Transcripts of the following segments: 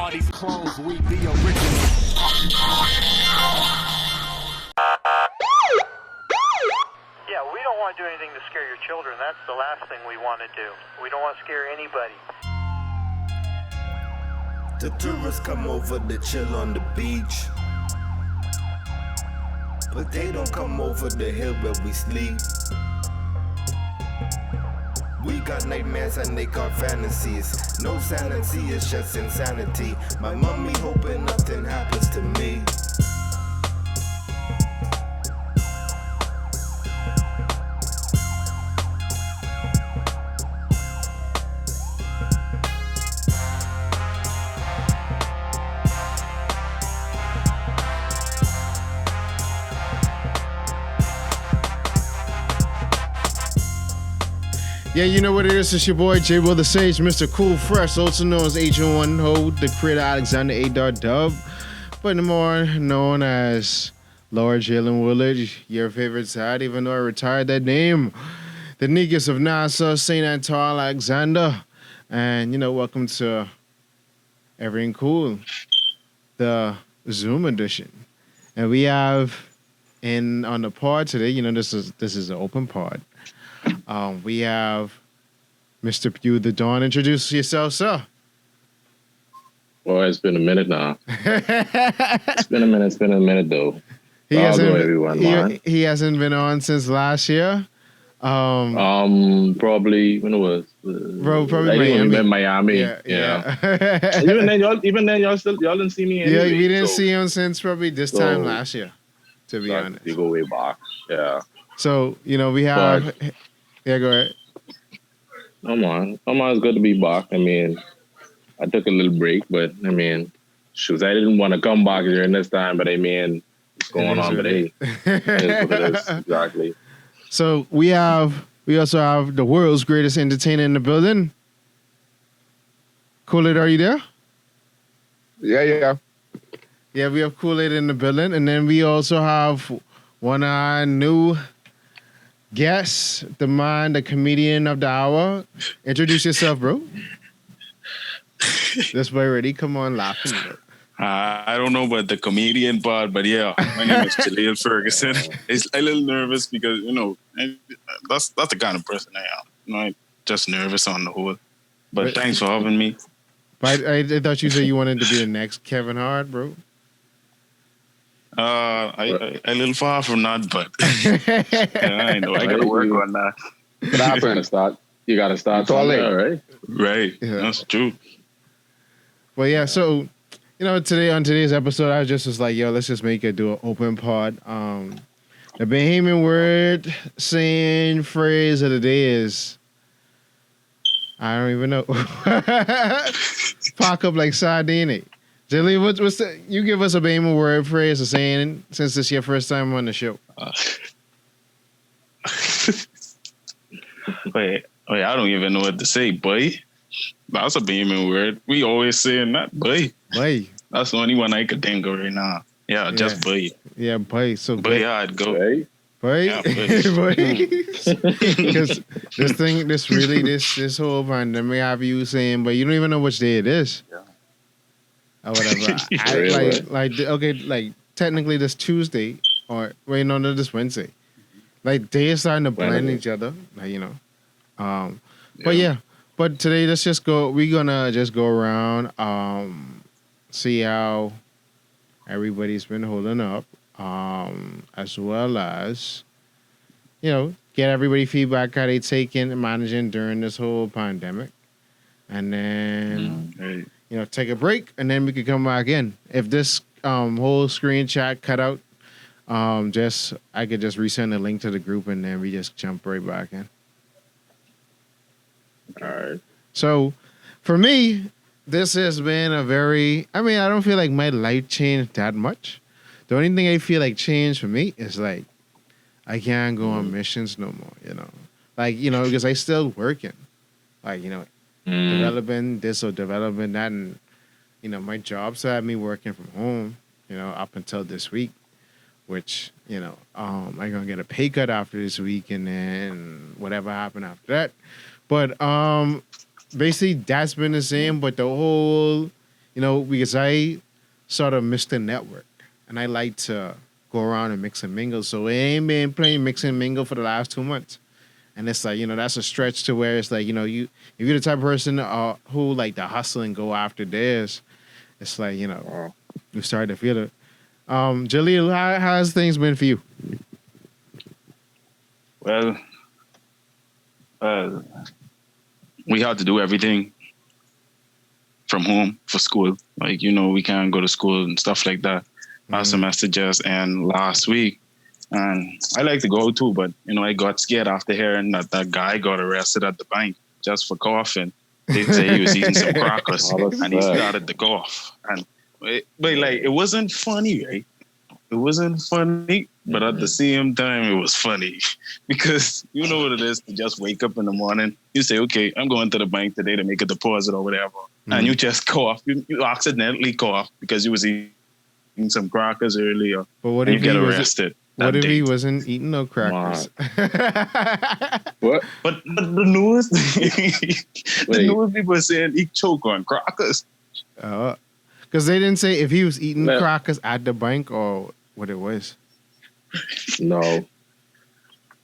all these clones, we the original. Yeah, we don't want to do anything to scare your children. That's the last thing we want to do. We don't want to scare anybody. The tourists come over to chill on the beach, but they don't come over the hill where we sleep. We got nightmares and they got fantasies. No sanity, it's just insanity. My mommy hoping nothing happens to me. Yeah, you know what it is. It's your boy J Will the Sage, Mr. Cool Fresh, also known as H1 Ho, the creator Alexander A. Dub, but more known as Lord Jalen Willard, your favorite side, even though I retired that name. The Negus of Nassau, St. Anton Alexander. And, welcome to Erryting Kool, the Zoom edition. And we have on the pod today, this is an open pod. We have Mr. Pew the Dawn. Introduce yourself, sir. Well, it's been a minute now. It's been a minute though. He hasn't been on since last year. Probably when it was. Probably Miami. Yeah. even then, y'all didn't see me. Anyway, yeah, we didn't see him since probably this time last year. To be honest, you go way back. Yeah. So we have. Yeah, go ahead. Come on, it's good to be back. I mean, I took a little break, but I mean, shoot, I didn't want to come back during this time, but I mean, what's going on today? Exactly. So we also have the world's greatest entertainer in the building. Kool-Aid, are you there? Yeah. Yeah, we have Kool-Aid in the building, and then we also have one of our new guests, the comedian of the hour. Introduce yourself, bro. This boy ready? Come on, laughing. I don't know about the comedian part, but yeah, my name is Jaleel Ferguson. It's a little nervous because that's the kind of person I am. I'm just nervous on the whole. But thanks for having me. But I thought you said you wanted to be the next Kevin Hart, bro. I a little far from that, but I know I gotta work on that. You gotta start somewhere, right? Right, yeah. That's true. Well, yeah. So, on today's episode, I just was like, yo, let's just do an open pod. The Bahamian word, saying, phrase of the day is, I don't even know. Park up like sardine. Jilly, what's you give us a Bahamian word, phrase, or saying since this is your first time on the show. Wait, I don't even know what to say, boy. That's a Bahamian word. We always saying that, boy. Boy. That's the only one I could think of right now. Yeah, just boy. Yeah, boy. So boy, I'd go. Boy. Yeah, boy. Because this whole pandemic have you saying, but you don't even know which day it is. Yeah. Or whatever. Technically this Tuesday this Wednesday. Like days starting to blend each other. But yeah. But today we're gonna just go around, see how everybody's been holding up, as well as, get everybody feedback how they taking and managing during this whole pandemic. And then take a break, and then we could come back in. If this whole screen chat cut out, I could just resend the link to the group, and then we just jump right back in. All right. So, for me, this has been I don't feel like my life changed that much. The only thing I feel like changed for me is like, I can't go on missions no more, because I still working. Developing this or developing that, and my jobs had me working from home, up until this week, which I'm gonna get a pay cut after this week, and then whatever happened after that. But basically that's been the same. But the whole because I sort of missed the network, and I like to go around and mix and mingle. So I ain't been playing mix and mingle for the last 2 months. And it's like, that's a stretch to where it's like, if you're the type of person who like to hustle and go after this, it's like, you start to feel it. Jaleel, how's things been for you? Well, we had to do everything from home for school. Like, we can't go to school and stuff like that. Our semester just ended last week. And I like to go too, but, I got scared after hearing that guy got arrested at the bank just for coughing. They say he was eating some crackers and he started to cough. And but it wasn't funny, right? It wasn't funny, but at the same time, it was funny because you know what it is to just wake up in the morning. You say, okay, I'm going to the bank today to make a deposit or whatever. And you just cough. You accidentally cough because you was eating some crackers earlier. But what if you get arrested? What if he wasn't eating no crackers? What? But the news, the news people are saying he choke on crackers. Because they didn't say if he was eating crackers at the bank or what it was. No.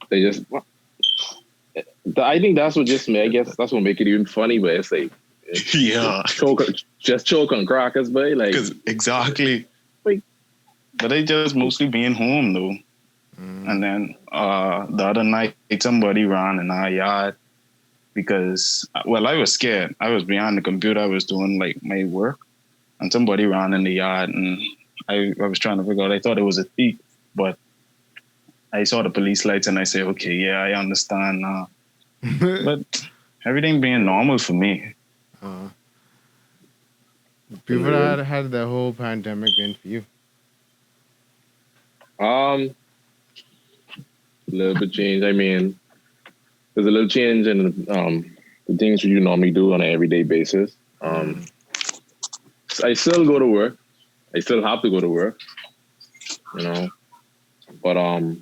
They just... I think that's what just... I guess that's what make it even funny, but it's like... Yeah. Choke on crackers, but like... Exactly. But they just mostly being home, though. And then the other night, somebody ran in our yard because, I was scared. I was behind the computer. I was doing, my work. And somebody ran in the yard, and I was trying to figure out. I thought it was a thief, but I saw the police lights, and I said, okay, yeah, I understand now. But everything being normal for me. People had the whole pandemic been for you? A little bit change. I mean, there's a little change in the things you normally do on an everyday basis. I still go to work. I still have to go to work, But I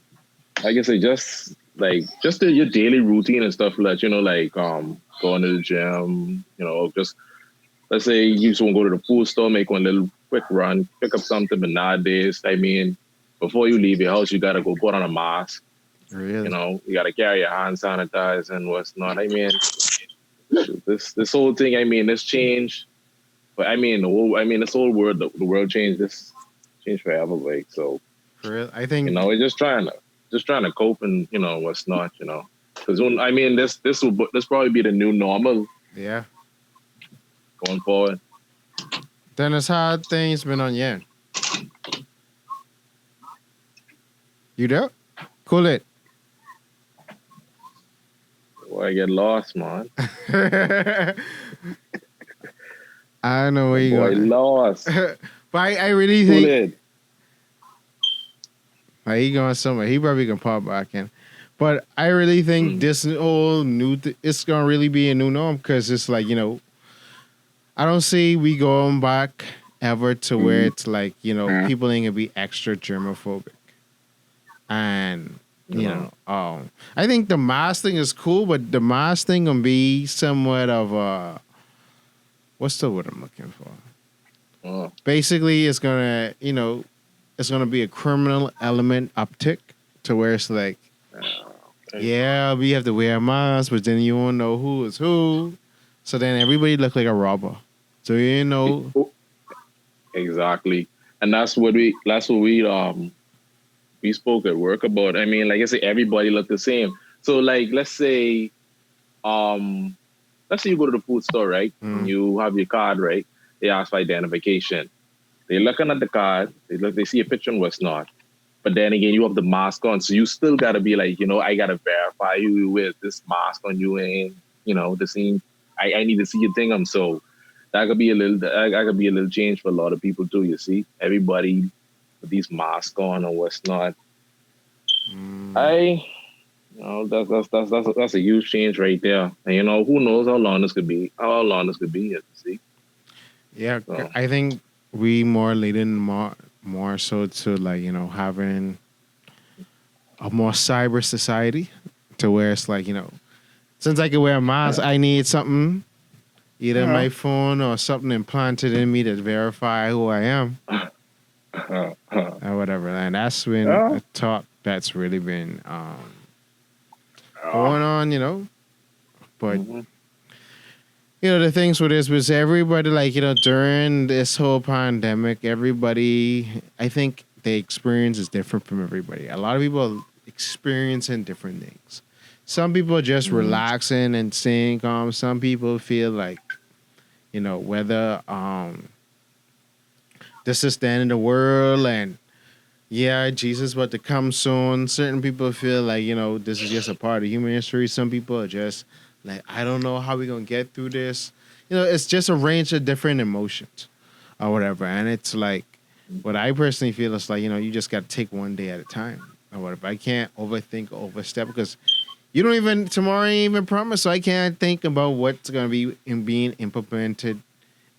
guess your daily routine and stuff like going to the gym, just let's say you just want to go to the food store, make one little quick run, pick up something. But nowadays, I mean, before you leave your house, you gotta go put on a mask. Really? You gotta carry your hand sanitizer and what's not. I mean, this whole thing. I mean, this change. But I mean, this whole world, the world changed. This changed forever, like so. For real, I think it's just trying to cope and what's not, because this probably be the new normal. Yeah. Going forward. Dennis, how things been on your end? You there? Cool it. Boy, I get lost, man. I don't know where you going. Lost. But I really think he going somewhere. He probably can pop back in. But I really think this whole new it's gonna really be a new norm because it's like, I don't see we going back ever to where it's like, people ain't gonna be extra germophobic. And I think the mask thing is cool, but the mask thing gonna be somewhat of a what's the word I'm looking for? Basically, it's gonna it's gonna be a criminal element uptick to where it's like, yeah, we have to wear a mask, but then you won't know who is who. So then everybody look like a robber. So exactly, and that's what we spoke at work about. I mean, like I say, everybody look the same. So like, let's say you go to the food store, right? You have your card, right? They ask for identification. They're looking at the card. They see a picture and what's not. But then again, you have the mask on, so you still gotta be like, I gotta verify you with this mask on you, and the same. I need to see your thing. So that could be a little change for a lot of people too. You see, everybody with these masks on or what's not. That's a huge change right there. And who knows how long this could be? You see. Yeah, so. I think we more leading more so to like having a more cyber society to where it's like since I can wear a mask, I need something either my phone or something implanted in me to verify who I am or whatever. And that's been a talk that's really been going on, you know. But you know, the things with this was everybody, like, you know, during this whole pandemic, everybody, I think the experience is different from everybody. A lot of people are experiencing different things. Some people are just relaxing and staying calm. Some people feel like, you know, whether this is the end of the world and yeah, Jesus about to come soon. Certain people feel like, you know, this is just a part of human history. Some people are just like, I don't know how we're going to get through this. You know, it's just a range of different emotions or whatever. And it's like, what I personally feel is like, you know, you just got to take one day at a time or whatever. I can't overthink or overstep because you don't even, tomorrow ain't even promised. So I can't think about what's going to be being implemented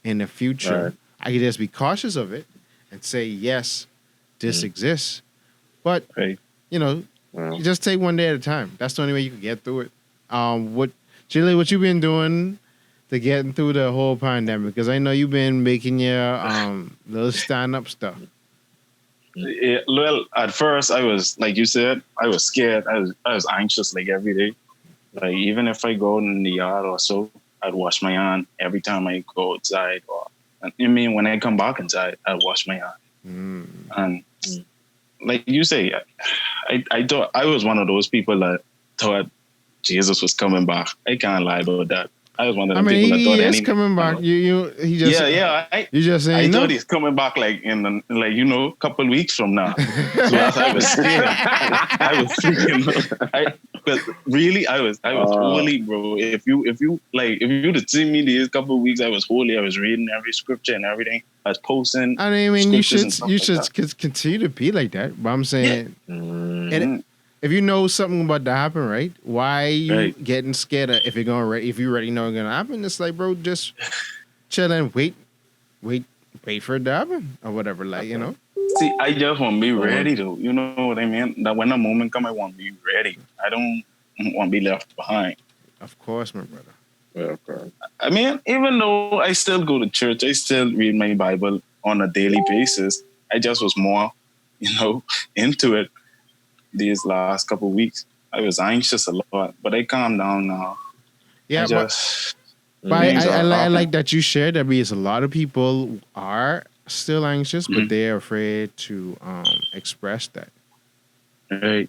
in the future. Right. I can just be cautious of it and say, yes, this exists. But, you know, you just take one day at a time. That's the only way you can get through it. Julie, what you been doing to getting through the whole pandemic? Because I know you've been making your little stand-up stuff. Yeah, well, at first I was, like you said, I was scared. I was anxious like every day. Like even if I go in the yard or so, I'd wash my hand every time I go outside. Or I mean, when I come back inside, I'd wash my hand. And like you say, I thought I was one of those people that thought Jesus was coming back. I can't lie about that. I was one of the people that thought he is coming back. He just you just saying I no. thought he's coming back like in a couple weeks from now. So I was scared. I was freaking. But really, I was holy, bro. If you would see me these couple of weeks, I was holy. I was reading every scripture and everything. I was posting. I mean, you should continue to be like that. But I'm saying, and if you know something about to happen, right? Why are you getting scared of if you already know it's gonna happen? It's like, bro, just chill and wait for it to happen or whatever. Like, you know. See, I just want to be ready though. You know what I mean? That when the moment comes, I want to be ready. I don't want to be left behind. Of course, my brother. Yeah, of course. I mean, even though I still go to church, I still read my Bible on a daily basis. I just was more, into it these last couple of weeks. I was anxious a lot, but I calmed down now. Yeah, I like that you shared that because a lot of people are still anxious, but they're afraid to express that. Right.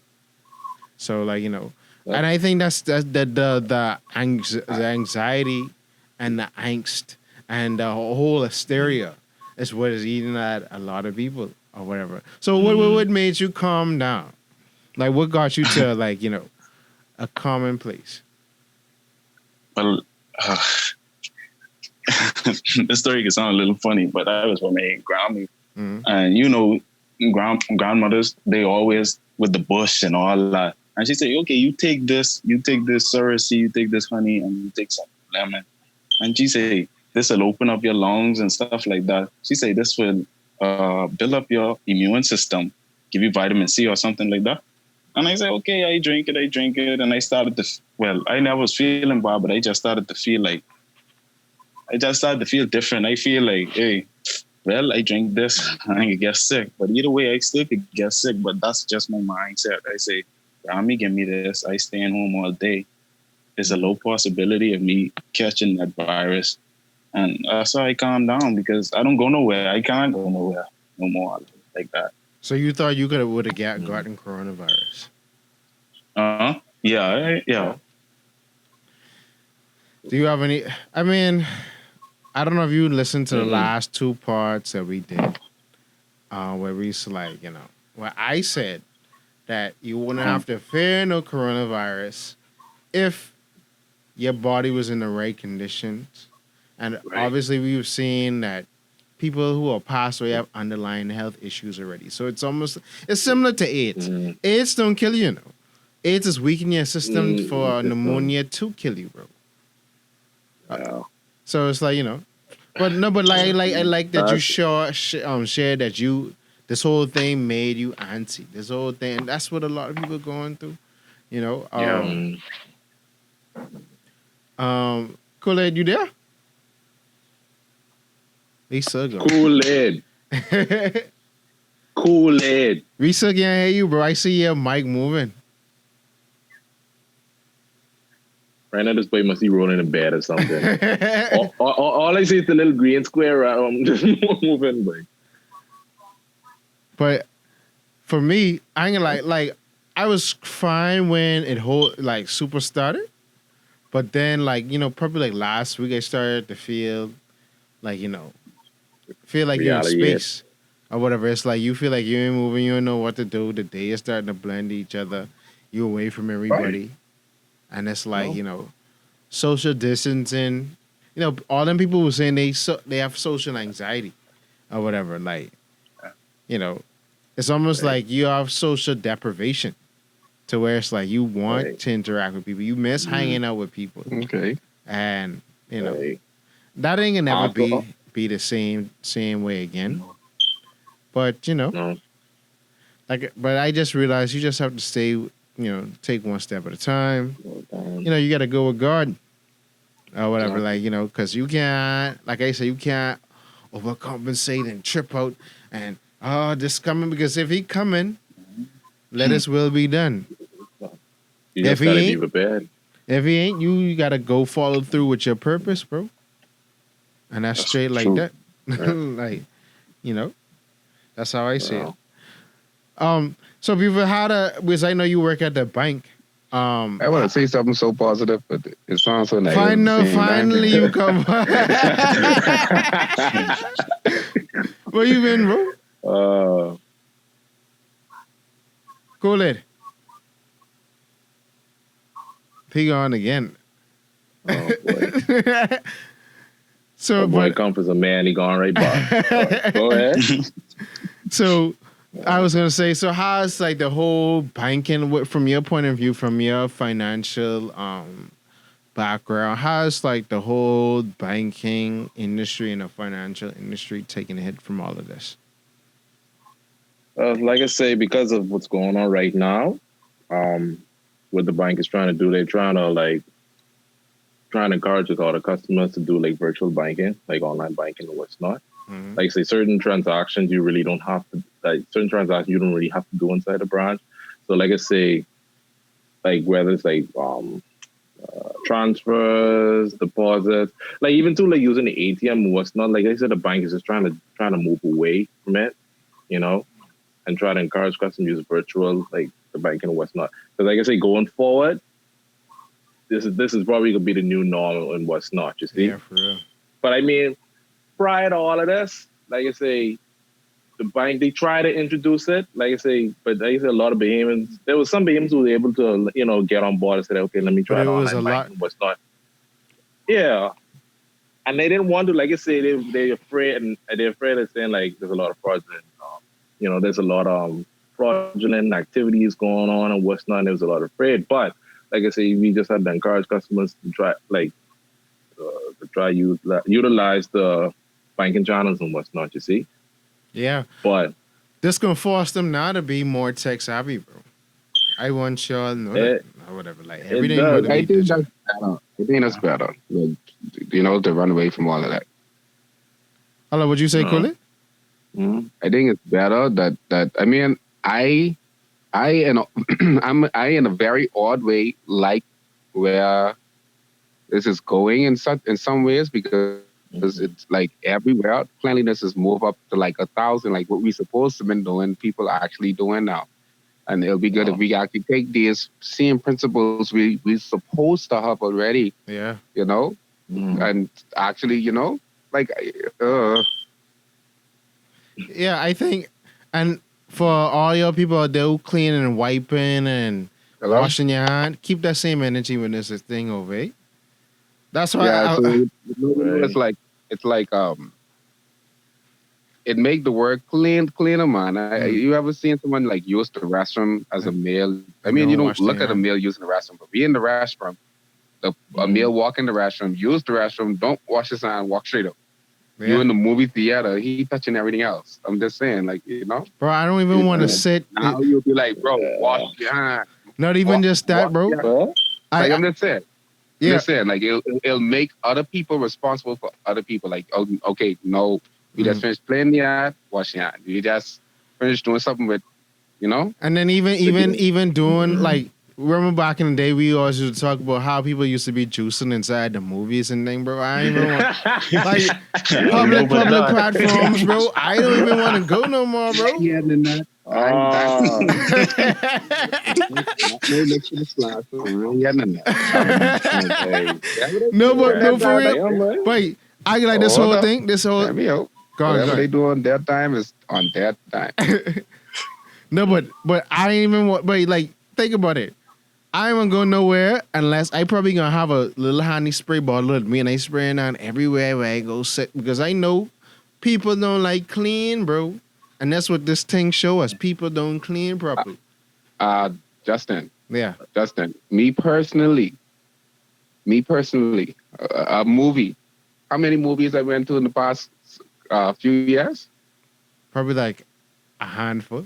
So, and I think that's the anxiety and the angst and the whole hysteria is what is eating at a lot of people or whatever. So what made you calm down? Like, what got you to a common place? Well, the story can sound a little funny, but I was with my grandma, and grandmothers, they always with the bush and all that. And she said, okay, you take this sorrel, you take this honey, and you take some lemon. And she said, this will open up your lungs and stuff like that. She said, this will build up your immune system, give you vitamin C or something like that. And I said, okay, I drink it. And I started to, I never was feeling bad, but I just started to feel different. I feel like, hey, I drink this, I can get sick. But either way, I still could get sick, but that's just my mindset. I say, Rami, give me this. I staying home all day. There's a low possibility of me catching that virus. And that's how I calm down because I don't go nowhere. I can't go nowhere no more like that. So you thought you would have gotten coronavirus? Yeah. Do you have any? I mean, I don't know if you listened to the last two parts that we did, where we where I said that you wouldn't have to fear no coronavirus if your body was in the right conditions, and obviously we've seen that people who are passed away have underlying health issues already. So it's similar to AIDS. AIDS don't kill you, AIDS is weakening your system for pneumonia to kill you, bro. So it's like, but I like that you shared that this whole thing made you antsy. This whole thing, and that's what a lot of people are going through, Kool-Aid, you there? They still go. Kool-Aid. Kool-Aid. We still can't hear you, bro. I see your mic moving. Right now, this boy must be rolling in bed or something. all I see is the little green square around just moving, boy. But for me, I ain't gonna like I was fine when it super started. But then probably like last week I started to feel like, you're in Reality space or whatever. It's like you feel like you ain't moving, you don't know what to do. The day is starting to blend each other. You away from everybody. Right. And it's like, social distancing. All them people were saying they have social anxiety or whatever. Like, it's almost like you have social deprivation to where it's like you want to interact with people. You miss hanging out with people. Okay. And, Right. that ain't gonna never be the same way again. But, No. but I just realized you just have to stay, take one step at a time. You got to go with God or whatever, because you can't, like I said, you can't overcompensate and trip out and, this coming, because if he coming, let his will be done. You just gotta be prepared. If he ain't, you got to go follow through with your purpose, bro. And that's straight like true. that. Like, that's how I see it. So people because I know you work at the bank. I want to say something so positive, but it sounds so negative. Finally you come. Where you been, bro? Cool it. He gone again. Oh boy. So, boy comes as a man, he gone right back. Go ahead. So, I was gonna say, so how's like the whole banking, from your point of view, from your financial background, how's like the whole banking industry and the financial industry taking a hit from all of this? Like I say, because of what's going on right now, what the bank is trying to do, they're trying to encourage all the customers to do like virtual banking, like online banking and what's not. Mm-hmm. Like say certain transactions you really don't have to, certain transactions you don't really have to do inside the branch. So like I say, like whether it's like transfers, deposits, like even to like using the ATM and what's not, like I said, the bank is just trying to move away from it, and try to encourage customers to use virtual, like the banking and what's not. Because like I say, going forward, this is probably gonna be the new normal and what's not. You see? Yeah, for real. But I mean, prior to all of this, like I say, the bank, they try to introduce it. Like I say, but like I say, a lot of behemoths. There was some behemoths who were able to, get on board and say, okay, let me try it online banking and what's not. Yeah. And they didn't want to, like I say, they're afraid, and they're afraid of saying like there's a lot of fraudulent, there's a lot of fraudulent activities going on and what's not. And there was a lot of afraid, but like I say, we just had to encourage customers to try, utilize the banking channels and what's not. You see? Yeah. But this gonna force them now to be more tech savvy, bro. I want y'all to know that or whatever. Like everything. I think that's better. Like, to run away from all of that. Hello, would you say, Cooley? I think it's better that I mean I in a very odd way like where this is going in some ways, because it's like everywhere cleanliness is moved up to like 1,000, like what we supposed to been doing, people are actually doing now. And it'll be good if we actually take these same principles we supposed to have already. Yeah. And actually, Yeah, I think, and for all your people out there who cleaning and wiping and washing your hand, keep that same energy when there's a thing over it. That's why it's like it make the work cleaner, man. You ever seen someone like use the restroom as a male? I mean, you don't look at a male using the restroom, but be in the restroom. A male walk in the restroom, use the restroom, don't wash his hand, walk straight up. Yeah. You in the movie theater, he touching everything else. I'm just saying, Bro, I don't even want to sit. Now you'll be like, bro, wash your hand. Not even just that, bro. I'm just saying. Yeah. I'm just saying, it'll make other people responsible for other people. Like, okay, no, We just finished playing the yard, washing yard. We just finished doing something with, you know. And then even doing like, remember back in the day, we always used to talk about how people used to be juicing inside the movies and thing, bro. I ain't even want like public platforms, bro. I don't even want to go no more, bro. Yeah, then that. No, but no, for real. Wait, I like this whole thing. This whole. Let me hope. Whatever they do on their time is on their time. No, but I ain't even want. But like, think about it. I ain't gonna go nowhere unless I probably gonna have a little honey spray bottle with me and I spraying on everywhere where I go sit because I know people don't like clean, bro. And that's what this thing show us. People don't clean properly. Justin. Yeah. Justin. Me personally, a movie. How many movies I went to in the past few years? Probably like a handful.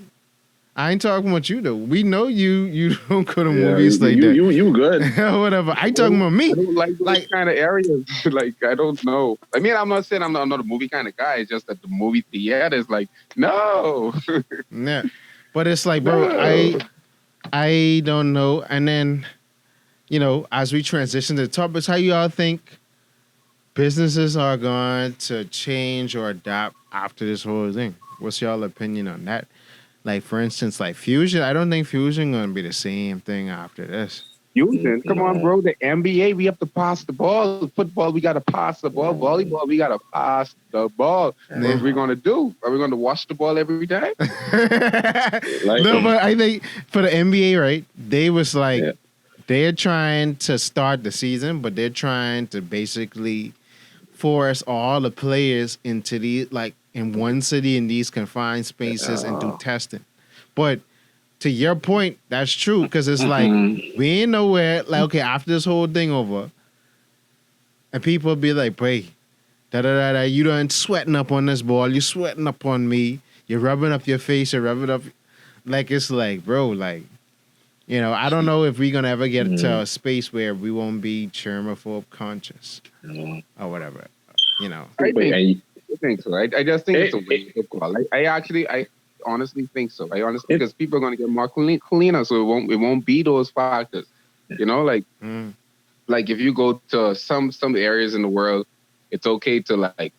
I ain't talking about you though. We know you don't go to movies like that. You good. Whatever. I talking about me. I don't like those kind of areas. Like, I don't know. I mean, I'm not saying I'm not a movie kind of guy. It's just that the movie theater is like, no. Yeah. But it's like, bro, no. I don't know. And then, you know, as we transition to the topics, how you all think businesses are going to change or adapt after this whole thing? What's y'all opinion on that? Like, for instance, like Fusion, I don't think Fusion going to be the same thing after this. Fusion? Come on, bro. The NBA, we have to pass the ball. Football, we got to pass the ball. Volleyball, we got to pass the ball. What are we going to do? Are we going to wash the ball every day? No, but I think for the NBA, right, they was like, they're trying to start the season, but they're trying to basically force all the players into the, like, in one city in these confined spaces and do testing. But to your point, that's true because it's like we ain't nowhere. Like, okay, after this whole thing over, and people be like, "Boy, you done sweating up on this ball. You sweating up on me. You're rubbing up your face. You're rubbing up." Like, it's like, bro, like, you know, I don't know if we're gonna ever get to a space where we won't be germaphobe conscious or whatever. You know. I think so. I just think it's a wake up call. I honestly think so. Because people are going to get more cleaner, so it won't be those factors. You know, like if you go to some areas in the world, it's okay to like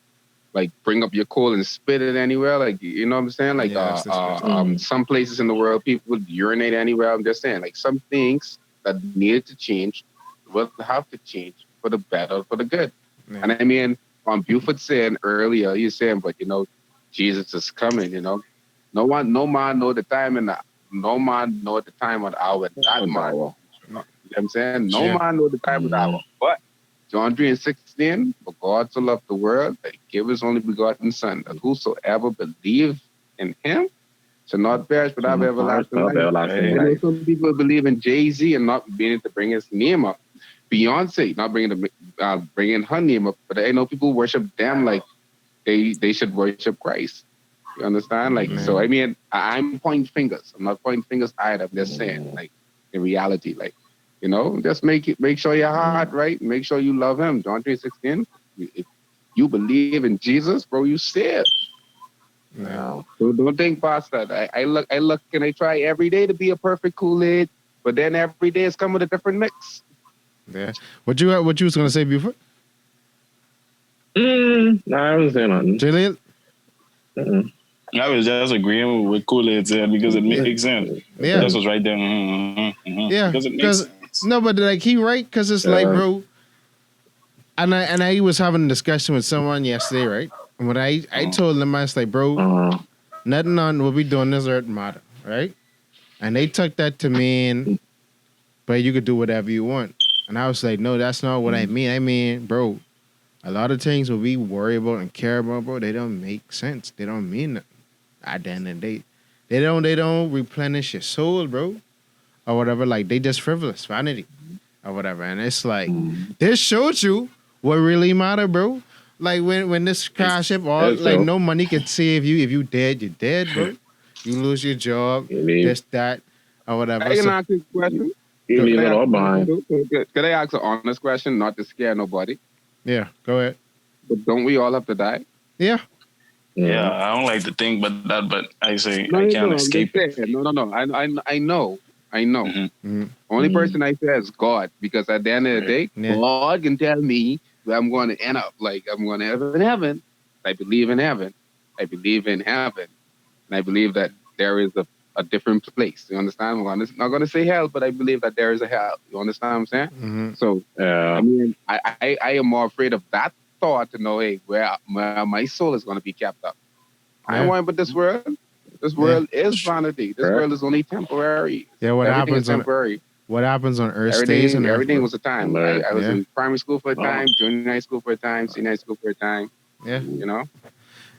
bring up your coal and spit it anywhere. Like, you know what I'm saying? Like some places in the world, people would urinate anywhere. I'm just saying, like, some things that needed to change will have to change for the better, for the good. Yeah. And I mean, Buford saying earlier, he's saying, but you know, Jesus is coming. You know, no man know the time and no man know the time or the hour. That man. You know what I'm saying? No man know the time or the hour. But John 3:16, for God so loved the world that he gave his only begotten Son, that whosoever believe in him shall not perish but have everlasting life. I know some people believe in Jay-Z and not being able to bring his name up. Beyonce, not bringing her name up, but I know people worship them like they should worship Christ. You understand? Like, so I mean, I'm pointing fingers. I'm not pointing fingers either. I'm just saying, like, in reality, like, you know, just make sure your heart right. Make sure you love him. John 3:16. If you believe in Jesus, bro, you saved. No. So don't think past that. I look and I try every day to be a perfect Kool-Aid, but then every day it's come with a different mix. Yeah. What you was gonna say, Buford? No, I wasn't saying nothing. Julian? I was just agreeing with Kool-Aid said because it makes sense. Yeah. That's what's right there. Yeah. Because it makes sense. No, but like he right, because it's like, bro, and I was having a discussion with someone yesterday, right? And when I told them, I was like, bro, nothing on what we doing this earth matter, right? And they took that to mean, but you could do whatever you want. And I was like, no, that's not what I mean. I mean, bro, a lot of things what we worry about and care about, bro, they don't make sense. They don't mean nothing. At the end of the day, they don't replenish your soul, bro, or whatever. Like, they just frivolous, vanity, or whatever. And it's like, this showed you what really matter, bro. Like, when this crash ship, no money can save you. If you dead, you're dead, bro. You lose your job, this, that, or whatever. I can ask you a question. You leave it all behind. Can I ask an honest question, not to scare nobody? Yeah, go ahead. But don't we all have to die? Yeah. Yeah, I don't like to think but that, but I say No, I no, can't no. I'm just escape it. saying. No. I know. Mhm. Only person I say is God, because at the end of the day, Yeah. God can tell me where I'm going to end up. Like, I'm going to end up in heaven. I believe in heaven. I believe in heaven. And I believe that there is a different place. You understand? I'm not going to say hell, but I believe that there is a hell. You understand what I'm saying? Mhm. So, Yeah. I mean, I am more afraid of that thought to know, hey, where my soul is going to be kept up. I Yeah. ain't worrying about this world. This world is vanity. This Correct. world is only temporary. Yeah, what Everything is happens on temporary. Earth stays on Earth, Everything bro. was a time. Right. I was Yeah. in primary school for a time, junior high school for a time, senior high school for a time. Yeah. You know,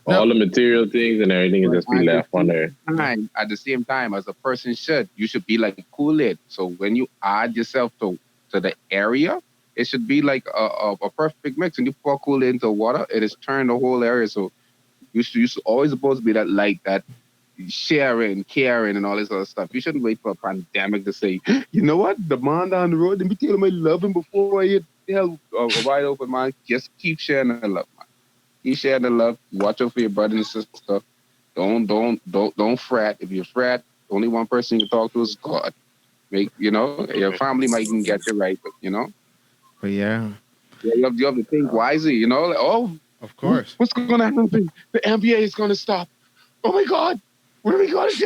All the material things and everything is but just be left on there. at the same time, as a person should, you should be like Kool-Aid. So when you add yourself to the area, it should be like a perfect mix. When you pour Kool-Aid into water, it has turned the whole area. So you should always supposed to be that light, that sharing, caring, and all this other stuff. You shouldn't wait for a pandemic to say, you know what, the man down the road, let me tell him I love him before I hit hell wide open, man. Just keep sharing the love, man. Keep sharing the love. Watch out for your brother and sister. Don't fret. If you fret, only one person you can talk to is God. Your family might even get you right, but But yeah, you have to think wisely. Like, of course. what's going to happen? The NBA is going to stop. Oh my God, what are we going to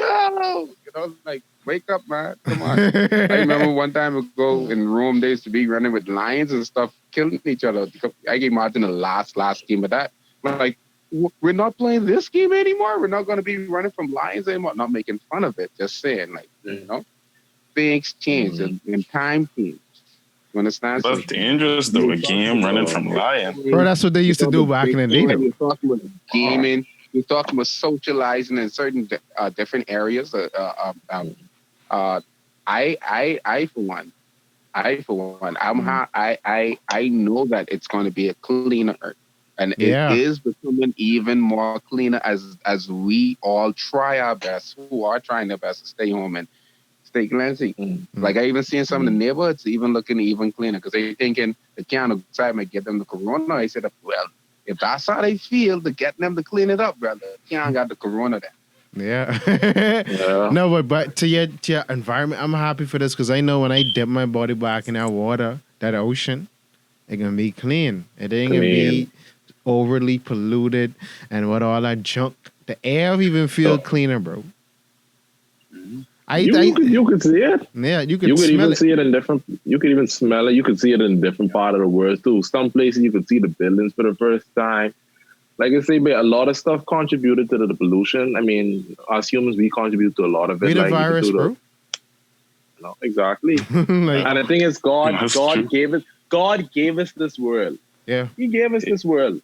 do? Like, wake up, man. Come on. I remember one time ago in Rome, they used to be running with lions and stuff, killing each other. I gave Martin the last game of that. Like, we're not playing this game anymore. We're not going to be running from lions anymore. Not making fun of it, just saying, like, things change and time change. You understand? That's dangerous though. A game running from lion. Bro, that's what they used to do back in the day, though. You're talking about gaming. You're talking about socializing in certain different areas. I for one, I know that it's going to be a cleaner earth, and Yeah. it is becoming even more cleaner as we all try our best. Who are trying their best to stay home and stay cleansing. Like, I even seen some of the neighborhoods even looking even cleaner, because they thinking the can of outside might get them the corona. I said, well, if that's how they feel, to get them to clean it up, brother, can't got the corona there. Yeah. No, but to your environment, I'm happy for this, because I know when I dip my body back in that water, that ocean, it's gonna be clean. It ain't gonna be overly polluted and with all that junk. The air even feel cleaner, bro. You could see it. Yeah, you could You could smell even it. see it in different. You could even smell it. You could see it in different part of the world too. Some places you could see the buildings for the first time. Like I say, but a lot of stuff contributed to the pollution. I mean, as humans, we contribute to a lot of it. We the like virus, bro. No, exactly. Like, And the thing is, God That's true. gave us this world. yeah. He gave us this world.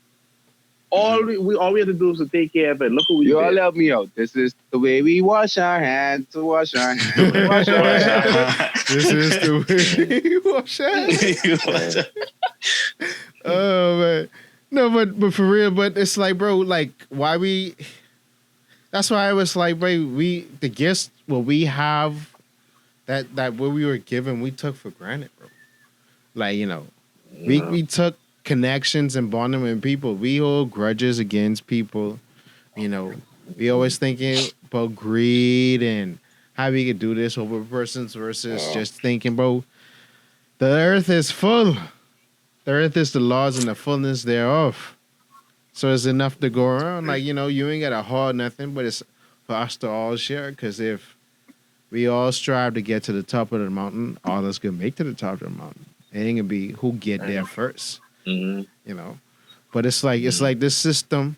All we had to do was to take care of it. Look what we You all did. help me out. This is the way we wash our hands. To wash our hands. Wash our hands. This is the way we wash hands. Oh man, no, but for real, but it's like, bro, like, why we? That's why I was like, bro, the gifts what we have, that what we were given, we took for granted, bro. Like, we took connections and bonding with people. We hold grudges against people. We always thinking about greed and how we could do this over persons versus just thinking, bro, the earth is full. The earth is the laws and the fullness thereof. So it's enough to go around. Like, you ain't got to haul nothing, but it's for us to all share. Because if we all strive to get to the top of the mountain, all of us can make to the top of the mountain. It ain't going to be who get there first. But it's like this system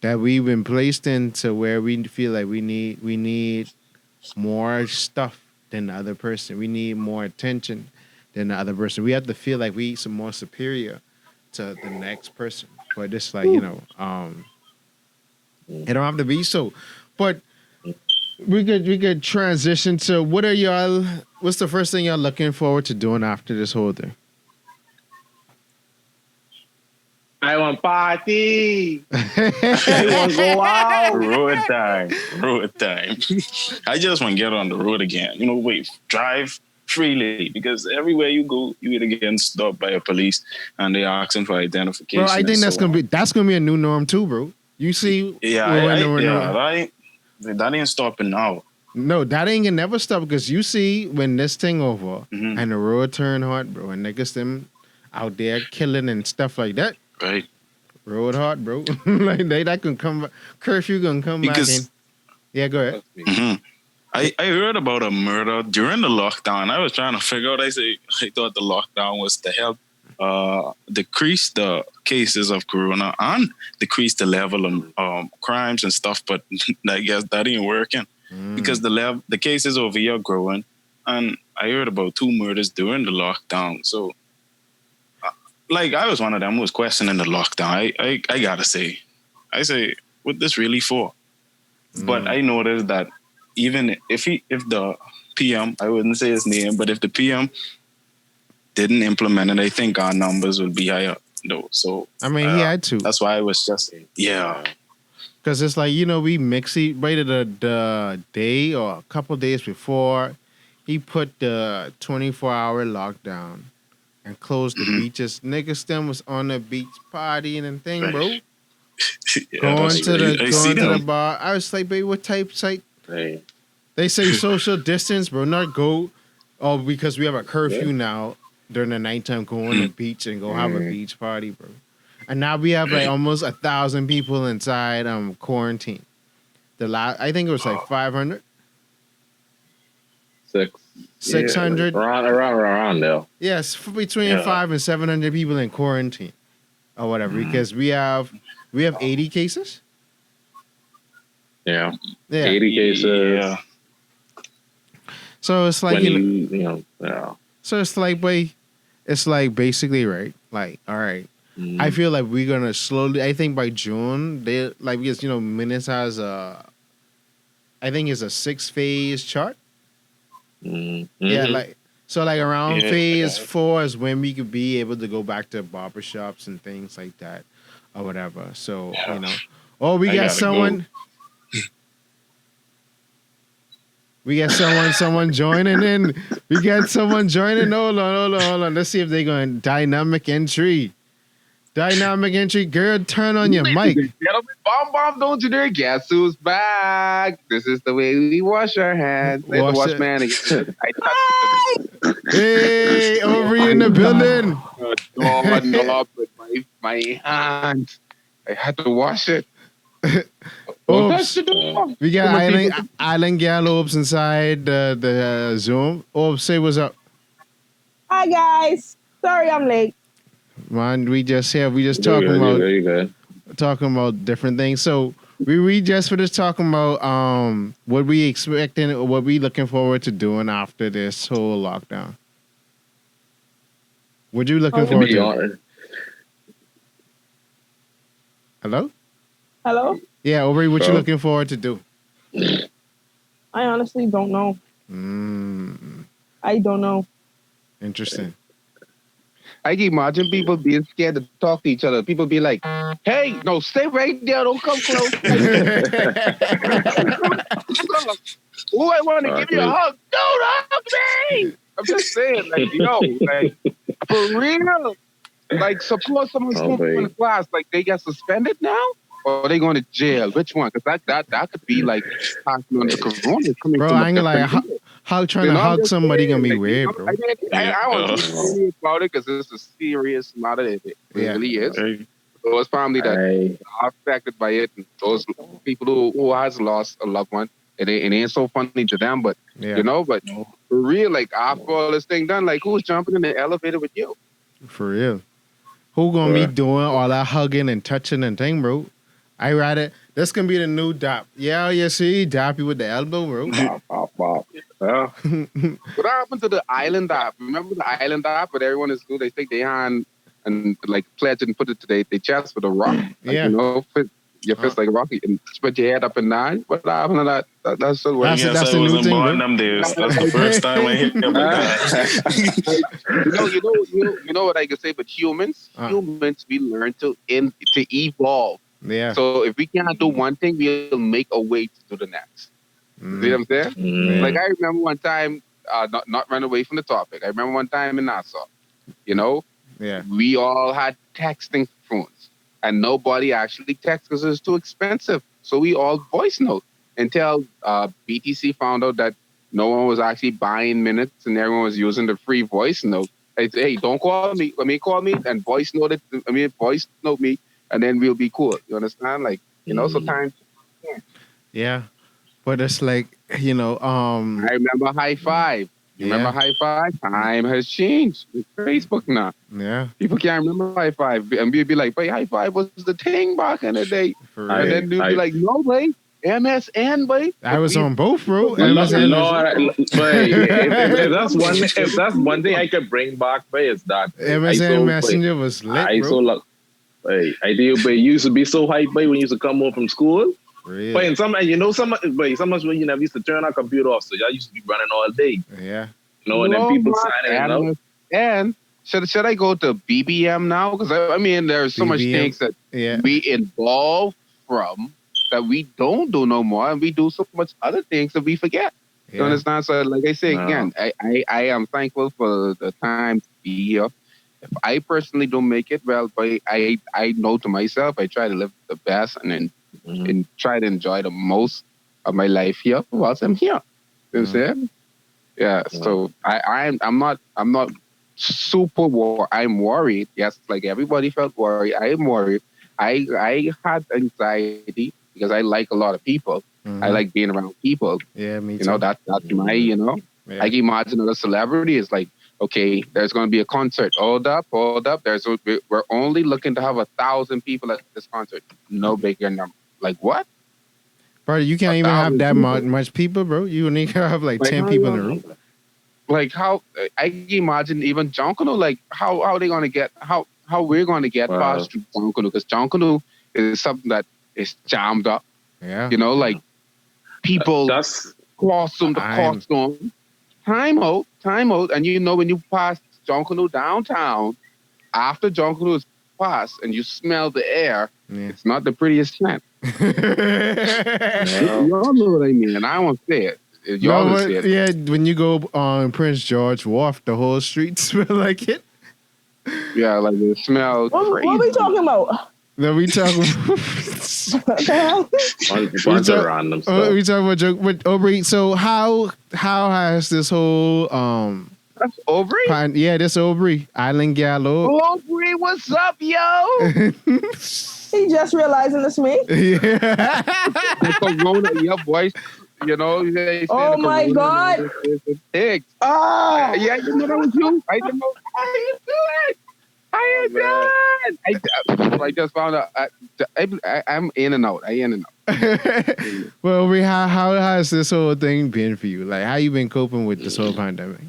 that we've been placed into where we feel like we need more stuff than the other person. We need more attention than the other person. We have to feel like we some more superior to the next person. But it's like, it don't have to be so. But we could transition to what's the first thing y'all looking forward to doing after this whole thing? I want party. I want go out. Road time. I just want to get on the road again. Drive freely, because everywhere you go, you either getting stopped by a police and they asking for identification. Bro, I think that's gonna be a new norm too, bro. You see, Yeah, that ain't stopping now. no, that ain't gonna never stop because you see when this thing over Mhm. and the road turn hot, bro, and niggas them out there killing and stuff like that. Right. Road hot, bro. Like that can come back. Curfew gonna come back in. Because Yeah, go ahead. mhm. I heard about a murder during the lockdown. I was trying to figure out. I thought the lockdown was to help decrease the cases of corona and decrease the level of crimes and stuff. But I guess that ain't working because the cases over here are growing. And I heard about 2 murders during the lockdown. So, like, I was one of them who was questioning the lockdown. I gotta say, what this really for? But I noticed that even if the PM, I wouldn't say his name, but if the PM didn't implement it, I think our numbers would be higher though. So I mean, he had to. That's why I was just Because it's like, we mix it right at the day or a couple days before he put the 24-hour lockdown and closed the beaches. Niggas them was on the beach partying and thing, Right. bro. Yeah, Going that's to right. I see the them. bar. I was like, baby, what type site? Hey, They say social distance, bro. Not go. Oh, because we have a curfew now during the nighttime. Go on the beach and go have a beach party, bro. And now we have like almost 1,000 people inside quarantine. I think it was like 500, 600. around there. Yes, between 500 and 700 people in quarantine or whatever. Because we have 80 cases. Yeah, Yeah. 80 cases. Yeah. So it's like yeah. So it's like, boy, it's like basically right. Like, all right. I feel like we're gonna slowly. I think by June they because Minutes has I think it's a 6-phase chart. Yeah, like so around phase 4 is when we could be able to go back to barbershops and things like that or whatever. So we I got gotta someone. We got someone joining in. We got someone joining. Hold on. Let's see if they're going dynamic entry. Dynamic entry, girl, turn on your mic. Gentlemen, bomb, don't you dare. Guess who's back? This is the way we wash our hands. There's the Wash wash it. man again. Hey, over in the building. Door knob with my hands. I had to wash it. Don't touch the door. We got Island Gallops inside the Zoom. Say what's up. Hi guys. Sorry I'm late. Man, we just talking about different things. So we just finished talking about what we expecting, what we looking forward to doing after this whole lockdown. What you looking forward to? Hello? Hello? Yeah, Aubrey, what you looking forward to do? I honestly don't know. I don't know. Interesting. I can imagine people being scared to talk to each other. People be like, hey, no, stay right there. Don't come close. Oh, I want to give you a hug. Don't hug me. I'm just saying, for real. Like, suppose someone's smoking in the class, like, they get suspended now? Or are they going to jail? Which one? Because that could be like passing on the corona. Bro, I ain't gonna lie. How trying to hug somebody gonna be weird, bro. I want to be serious about it because it's a serious matter. It really is. Those family that are affected by it, and those people who has lost a loved one, it ain't so funny to them, but but for real, like after all this thing done, like who's jumping in the elevator with you? For real. Who gonna be doing all that hugging and touching and thing, bro? I ride it. This can be the new dap. Yeah, you see, dap you with the elbow, bro. What happened to the island app? Remember the island app where everyone is good? They take their hand and like pledge and put it to their chest with a rock. Like, your fist like a rocky and spread your head up and down. What happened to that? That's still working. That's the new thing, bro. Them days. That's the first time I hear about that. you know what I can say, but humans, we learn to evolve. Yeah. So if we can't do one thing, we'll make a way to do the next. See what I'm saying? Like I remember one time, not run away from the topic. I remember one time in Nassau, we all had texting phones. and nobody actually texts because it's too expensive. So we all voice note until BTC found out that no one was actually buying minutes and everyone was using the free voice note. I say, hey, don't call me. Let me call me and voice note it. Voice note me, and then we'll be cool. You understand? Like, sometimes. Yeah, but it's like, I remember High Five. You remember High Five? Time has changed with Facebook now. Yeah. People can't remember High Five. And we'd be like, but High Five was the thing back in the day. And then we'd be like, no, boy. MSN, boy. I was on both, bro. But if that's one thing I could bring back, but it's that MSN Messenger was lit, I bro. so like, I do, but you used to be so hyped, boy, when you used to come home from school. Really? But some when you never used to turn our computer off, so y'all used to be running all day. Yeah. And then people signing out. And should I go to BBM now? Because there's so much things that we involve from that we don't do no more, and we do so much other things that we forget. Yeah. You understand? So, like I say again, I am thankful for the time to be here. If I personally don't make it, well, but I know to myself, I try to live the best and try to enjoy the most of my life here whilst I'm here. You know what I'm saying? Yeah. So I'm not super worried. I'm worried. Yes, like everybody felt worried. I am worried. I had anxiety because I like a lot of people. I like being around people. Yeah, me too. That's my, Yeah. I can imagine a celebrity is like, okay, there's going to be a concert. Hold up. We're only looking to have 1,000 people at this concert. No bigger number. Like what? Bro, you can't even have that much people, bro. You need to have like 10 people in the room. Like how I can imagine even Junkanoo, like how they going to get how we're going to get past Junkanoo, because Junkanoo is something that is jammed up. Yeah. Like people costume to costume. Time out. And when you pass Junkanoo downtown, after Junkanoo is passed and you smell the air, it's not the prettiest scent. Y'all know what I mean, and I won't say it. Y'all say it. Yeah, when you go on Prince George Wharf, the whole street smell like it. Yeah, like it smells crazy. What are we talking about? No, we talking. Random stuff. We talking about joke. But Aubrey, so how has this whole That's Aubrey? this Aubrey Island Gallo. Aubrey, what's up, yo? He just realizing it's me. Yeah. Corona, your voice. Oh my God! Yeah, you know that was you. I didn't know. How you doing? I just found out. I'm in and out. Well, Aubrey, how has this whole thing been for you? Like, how you been coping with this whole pandemic?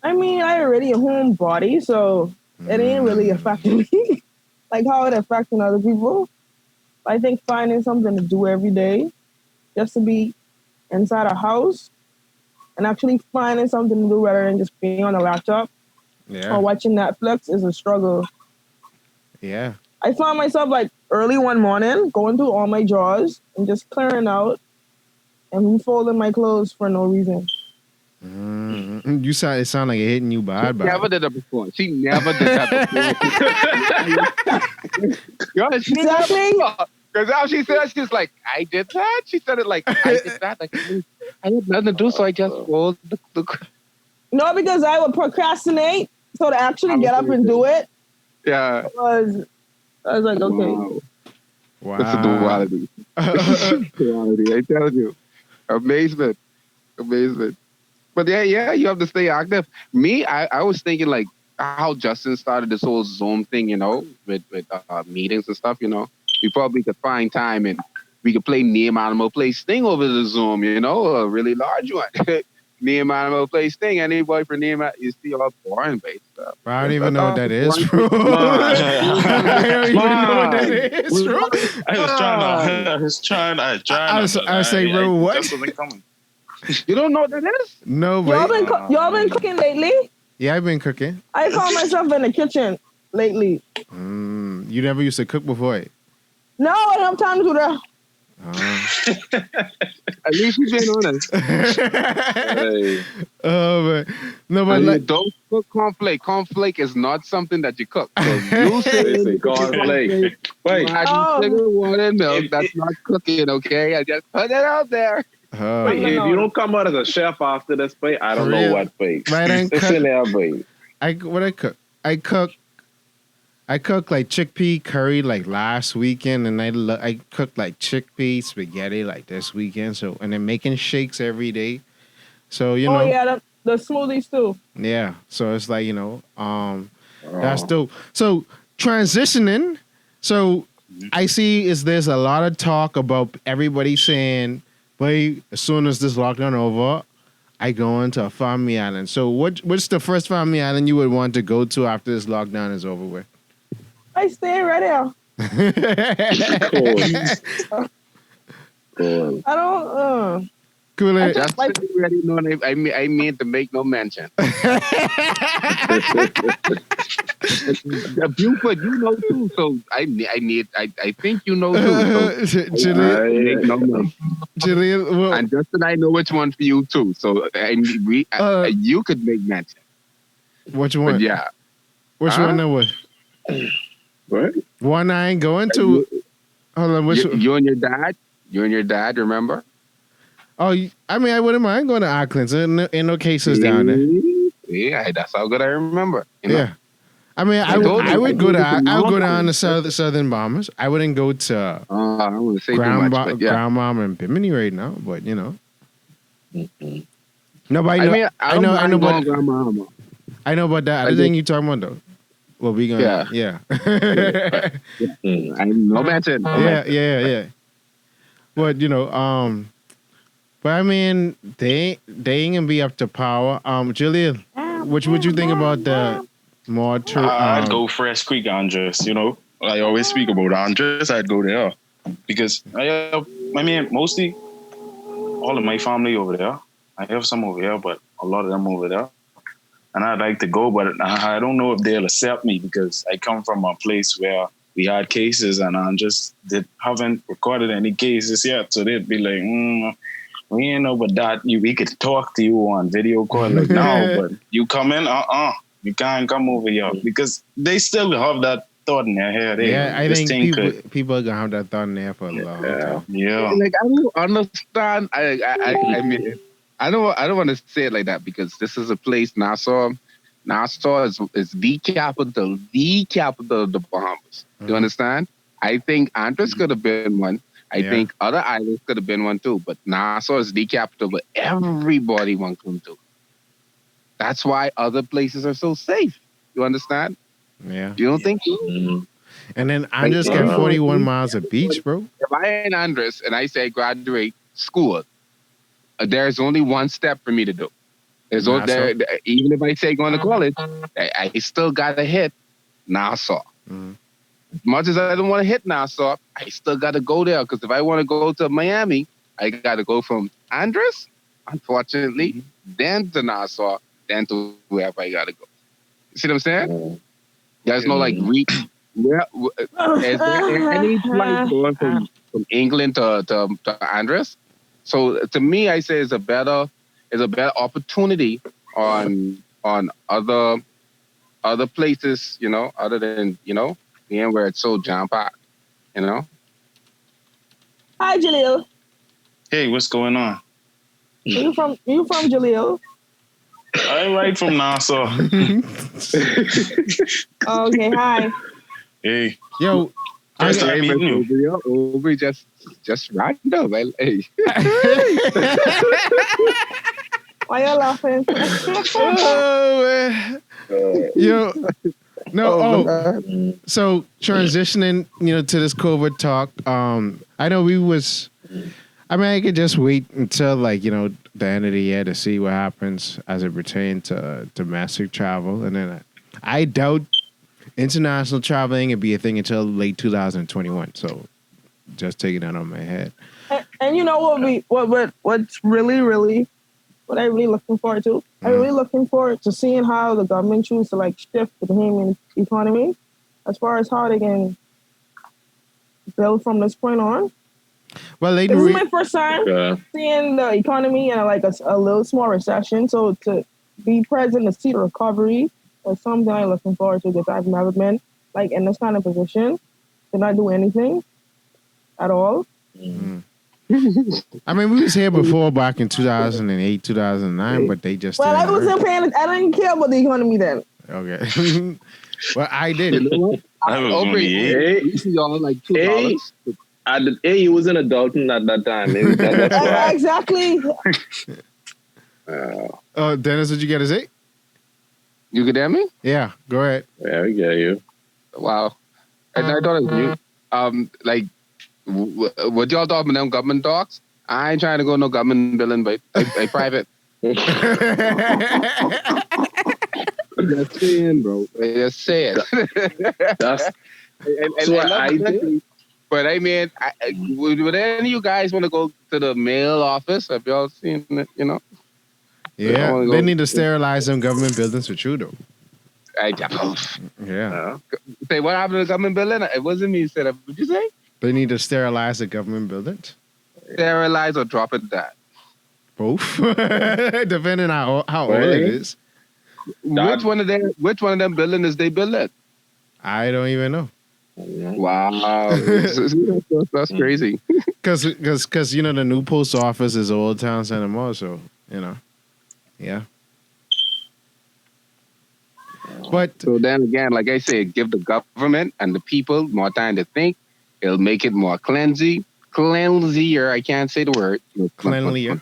I already a homebody, so it ain't really affecting me. Like how it affecting other people. I think finding something to do every day, just to be inside a house, and actually finding something to do rather than just being on a laptop or watching Netflix is a struggle. Yeah. I found myself like early one morning going through all my drawers and just clearing out and refolding my clothes for no reason. Mm-hmm. It sound like it hitting you bad. Never did that before. She never did that before. Exactly. Because now she said, she's like, I did that. She said it like, I did that. Like, I had nothing to do, so I just rolled the. No, because I would procrastinate, so to actually get up and do it. Yeah. I was like, okay. Wow. It's a duality. Duality, I tell you. Amazement. But yeah, you have to stay active. Me, I was thinking like how Justin started this whole Zoom thing, with meetings and stuff, We probably could find time and we could play Name Animal Play Sting over the Zoom, a really large one. Name Animal Play Sting. Anybody for Name Animal, you see all foreign based stuff. I don't even know what that is, bro. I don't even know what that is, bro. I say, bro, what? You don't know what that is? No, but y'all been cooking lately? Yeah, I've been cooking. I found myself in the kitchen lately. You never used to cook before? No, I don't have time to do that. At least you've been honest. Hey, Oh, but no, but And you like, don't cook cornflake. Cornflake is not something that you cook. So you they say say cornflake. Wait, adding Oh. sugar, water, and milk. That's not cooking, okay? I just put it out there. wait, no, if no. you don't come out as a chef after this play, I don't For know real? what play. Right, I It's cut- in there, boy. what I cooked like chickpea curry like last weekend, and I cooked like chickpea spaghetti like this weekend. So, and then making shakes every day. So you know, yeah, the smoothies too. yeah. So it's like that's Oh. dope. So transitioning. So I see there's a lot of talk about everybody saying, "Boy, as soon as this lockdown over, I go into a family island." So what's the first family island you would want to go to after this lockdown is over with? I stay right there. Cool. I don't. Cool. I Just like- so you already know, I mean to make no mention. Buford, you know too. So I think you know too. So Jaleel, make no mention. Jaleel, well, And Justin, I know which one for you too. So you could make mention. which one? But yeah, Which Huh? one that was? What? One I ain't going to. Hold on, which? you and your dad, remember? Oh, I mean, I wouldn't mind going to Auckland. So ain't no cases down there. Yeah, that's how good I remember. You know? Yeah. I mean, I told I you, would I go to told you I would go to down to Auckland. Southern Bombers. I wouldn't go to I don't want to say too much, but yeah. Ground Bomb and Bimini right now, but you know. No, but I I know, mean, I know, I know, about but Grandma. I know about that. I Other do. thing you talking about though. Well, we gonna yeah. I no mention. Yeah. But you know, but I mean, they ain't gonna be up to power. Julian, what would you think about the more I'd go Fresh Creek, Andres. You know, I always speak about Andres. I'd go there because I mean, mostly all of my family over there. I have some over here, but a lot of them over there. And I'd like to go, but I don't know if they'll accept me because I come from a place where we had cases and haven't recorded any cases yet. So they'd be like, we ain't know about that. We could talk to you on video call like now, but you come in, you can't come over here because they still have that thought in their head. Yeah, I think people are gonna have that thought in there for a long time. Yeah. Like I don't understand. I mean, I don't want to say it like that because this is a place, Nassau. Nassau is the capital of the Bahamas. You understand? I think Andros could have been one. I think other islands could have been one too. But Nassau is the capital where everybody wants to come to. That's why other places are so safe. You understand? Yeah. You don't think so? Mm-hmm. And then Andres got 41 miles of beach, bro. If I ain't Andres and I say graduate school, there's only one step for me to do. There's even if I say going to college, I still got to hit Nassau. Mm-hmm. As much as I don't want to hit Nassau, I still got to go there because if I want to go to Miami, I got to go from Andres, unfortunately, then to Nassau, then to wherever I got to go. You see what I'm saying? There's no like is there any flight going from England to Andres? So to me, I say it's a better opportunity on other places, you know, other than being where it's so jam packed, you know. Hi, Jaleel. Hey, what's going on? You from Jaleel? I'm right from Nassau. Okay, hi. Hey, Yo, first time meeting you. Over just random. Hey. Why you laughing? Yo, no. So transitioning, to this COVID talk. I know I could just wait until the end of the year to see what happens as it pertains to domestic travel, and then I doubt international traveling would be a thing until late 2021. So just taking that on my head. And you know what's really what I'm really looking forward to? I'm really looking forward to seeing how the government choose to shift the Bahamian economy as far as how they can build from this point on. Well, they This is re- my first time Yeah. seeing the economy in like a little small recession. So to be present to see the recovery is something I'm looking forward to because I've never been like in this kind of position to not do anything at all. I mean, we was here before back in 2008, 2009, but they just Well, I didn't wasn't paying. I didn't care about the economy then. Okay. Well, I You did. know what? I was Aubrey, only 8. Hey, we see y'all like hey, $2. he was in Adulton at that time. Maybe that's why. Exactly. Dennis, did you get a say? You could hear me? Yeah, go ahead. Yeah, we get you. Wow. And I thought it was new. Like, what y'all talking about them government talks? I ain't trying to go no government building, but I private. Just saying, bro. Just saying. That's and what love I the did. country, but I mean, would any of you guys want to go to the mail office? Have y'all seen it? You know? Yeah, wanna they go- need to sterilize them government buildings for true, though. Yeah, Say, what happened to the government building? It wasn't me who said it. What'd you say? they need to sterilize the government buildings. Sterilize or drop it down? Both, depending on how old it Right. is. Which one of them buildings is they building? I don't even know. Wow. That's crazy. Because you know the new post office is Old Town Center Mall, so you know, yeah. But So then again, like I said, give the government and the people more time to think. It'll make it more cleansier. I can't say the word. Cleanlier.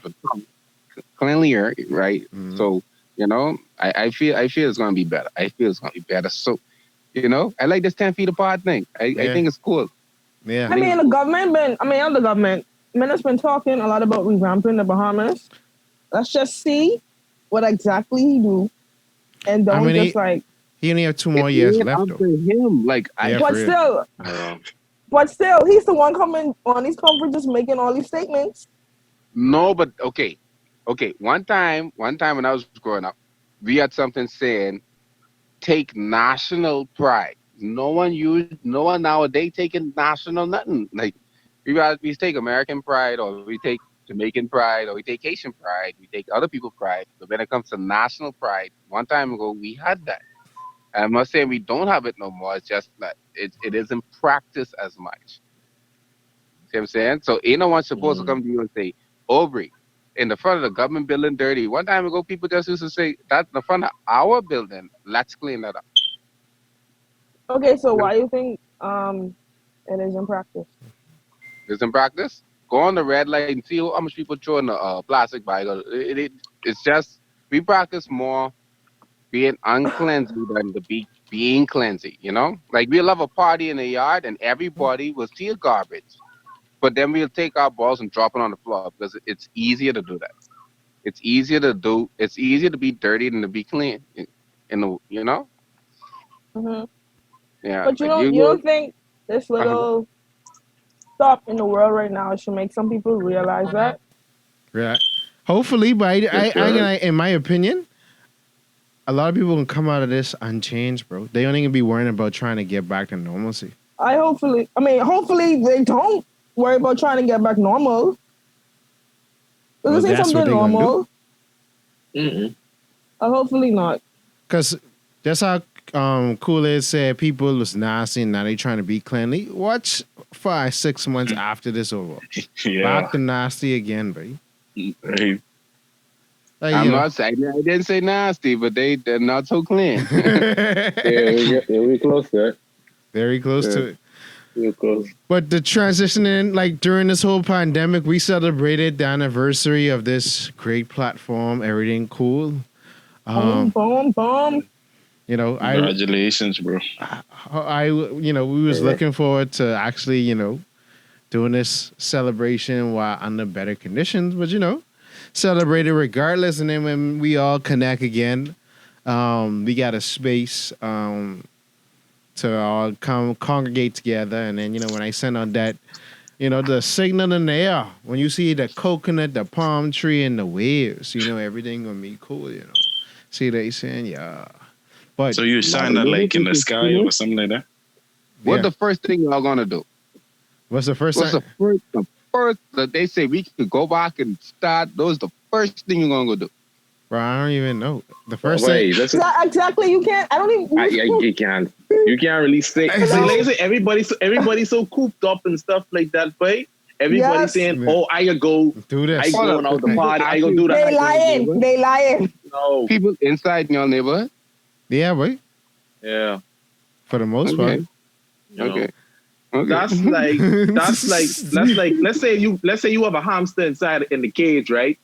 Cleanlier, right? Mhm. So, you know, I feel it's gonna be better. I feel it's gonna be better. So, you know, I like this 10 feet apart thing. I Yeah. think it's cool. yeah, I mean, the government has been talking a lot about revamping the Bahamas. Let's just see what exactly he do, and don't I mean, just like. he only have 2 more years It's left, up though. to him. Like Yeah, But for real. still, but still, he's the one coming on these conferences making all these statements. No, but okay. One time when I was growing up, we had something saying, take national pride. No one nowadays taking national nothing. Like we take American pride, or we take Jamaican pride, or we take Haitian pride, we take other people's pride. But when it comes to national pride, one time ago we had that. And I'm not saying we don't have it no more. It's just that it isn't practiced as much. See what I'm saying? So ain't no one supposed to come to you and say, Aubrey, in the front of the government building dirty. One time ago, people just used to say, that's in the front of our building. Let's clean that up. Okay, so why do you think it is in practice? It's in practice. Go on the red light and see how much people throw in the plastic bag. It's just, we practice more being uncleansy than being cleansy, you know? Like we'll have a party in the yard and everybody will steal garbage. But then we'll take our balls and drop it on the floor because it's easier to do that. It's easier to be dirty than to be clean. You know? Mm-hmm. Yeah. But you like don't think this little stuff in the world right now should make some people realize that? Yeah. Hopefully, but in my opinion, a lot of people can come out of this unchanged, bro. They don't even be worrying about trying to get back to normalcy. Hopefully they don't worry about trying to get back normal. This ain't that's what something they gonna normal. Mm-mm. Hopefully not. Because that's how Kool-Aid said people was nasty and now they trying to be cleanly. Watch 5-6 months after this over. Yeah. Back to nasty again, baby. Right. Like, I'm you know. not saying I didn't say nasty, but they're not so clean. We close there. Very close to it. We're close. But the transitioning, like during this whole pandemic, we celebrated the anniversary of this great platform, Erryting Kool. Boom. You know, Congratulations, bro. we was looking forward to actually, doing this celebration while under better conditions, but celebrate it regardless. And then when we all connect again, we got a space to all come congregate together. And then, when I send on that, the signal in the air, when you see the coconut, the palm tree, and the waves, everything gonna be cool, See they saying, yeah. But So you shine that like in the sky or something like that? What's Yeah. the first thing y'all gonna do? what's the first What's time? the first that they say we could go back and start, those the first thing you're gonna go do. Bro, I don't even know. The first Wait, thing. listen. Exactly. You can't. I don't even. You can't. You can't really say. See, listen, everybody's so cooped up and stuff like that, but everybody's saying, "Oh, I could go Do this. I going out the party. I gonna do that." They lying. They lying. No. People inside in your neighborhood? Yeah, boy. Yeah. For the most part. Okay. You know. Okay. Okay. That's like let's say you have a hamster inside in the cage, right?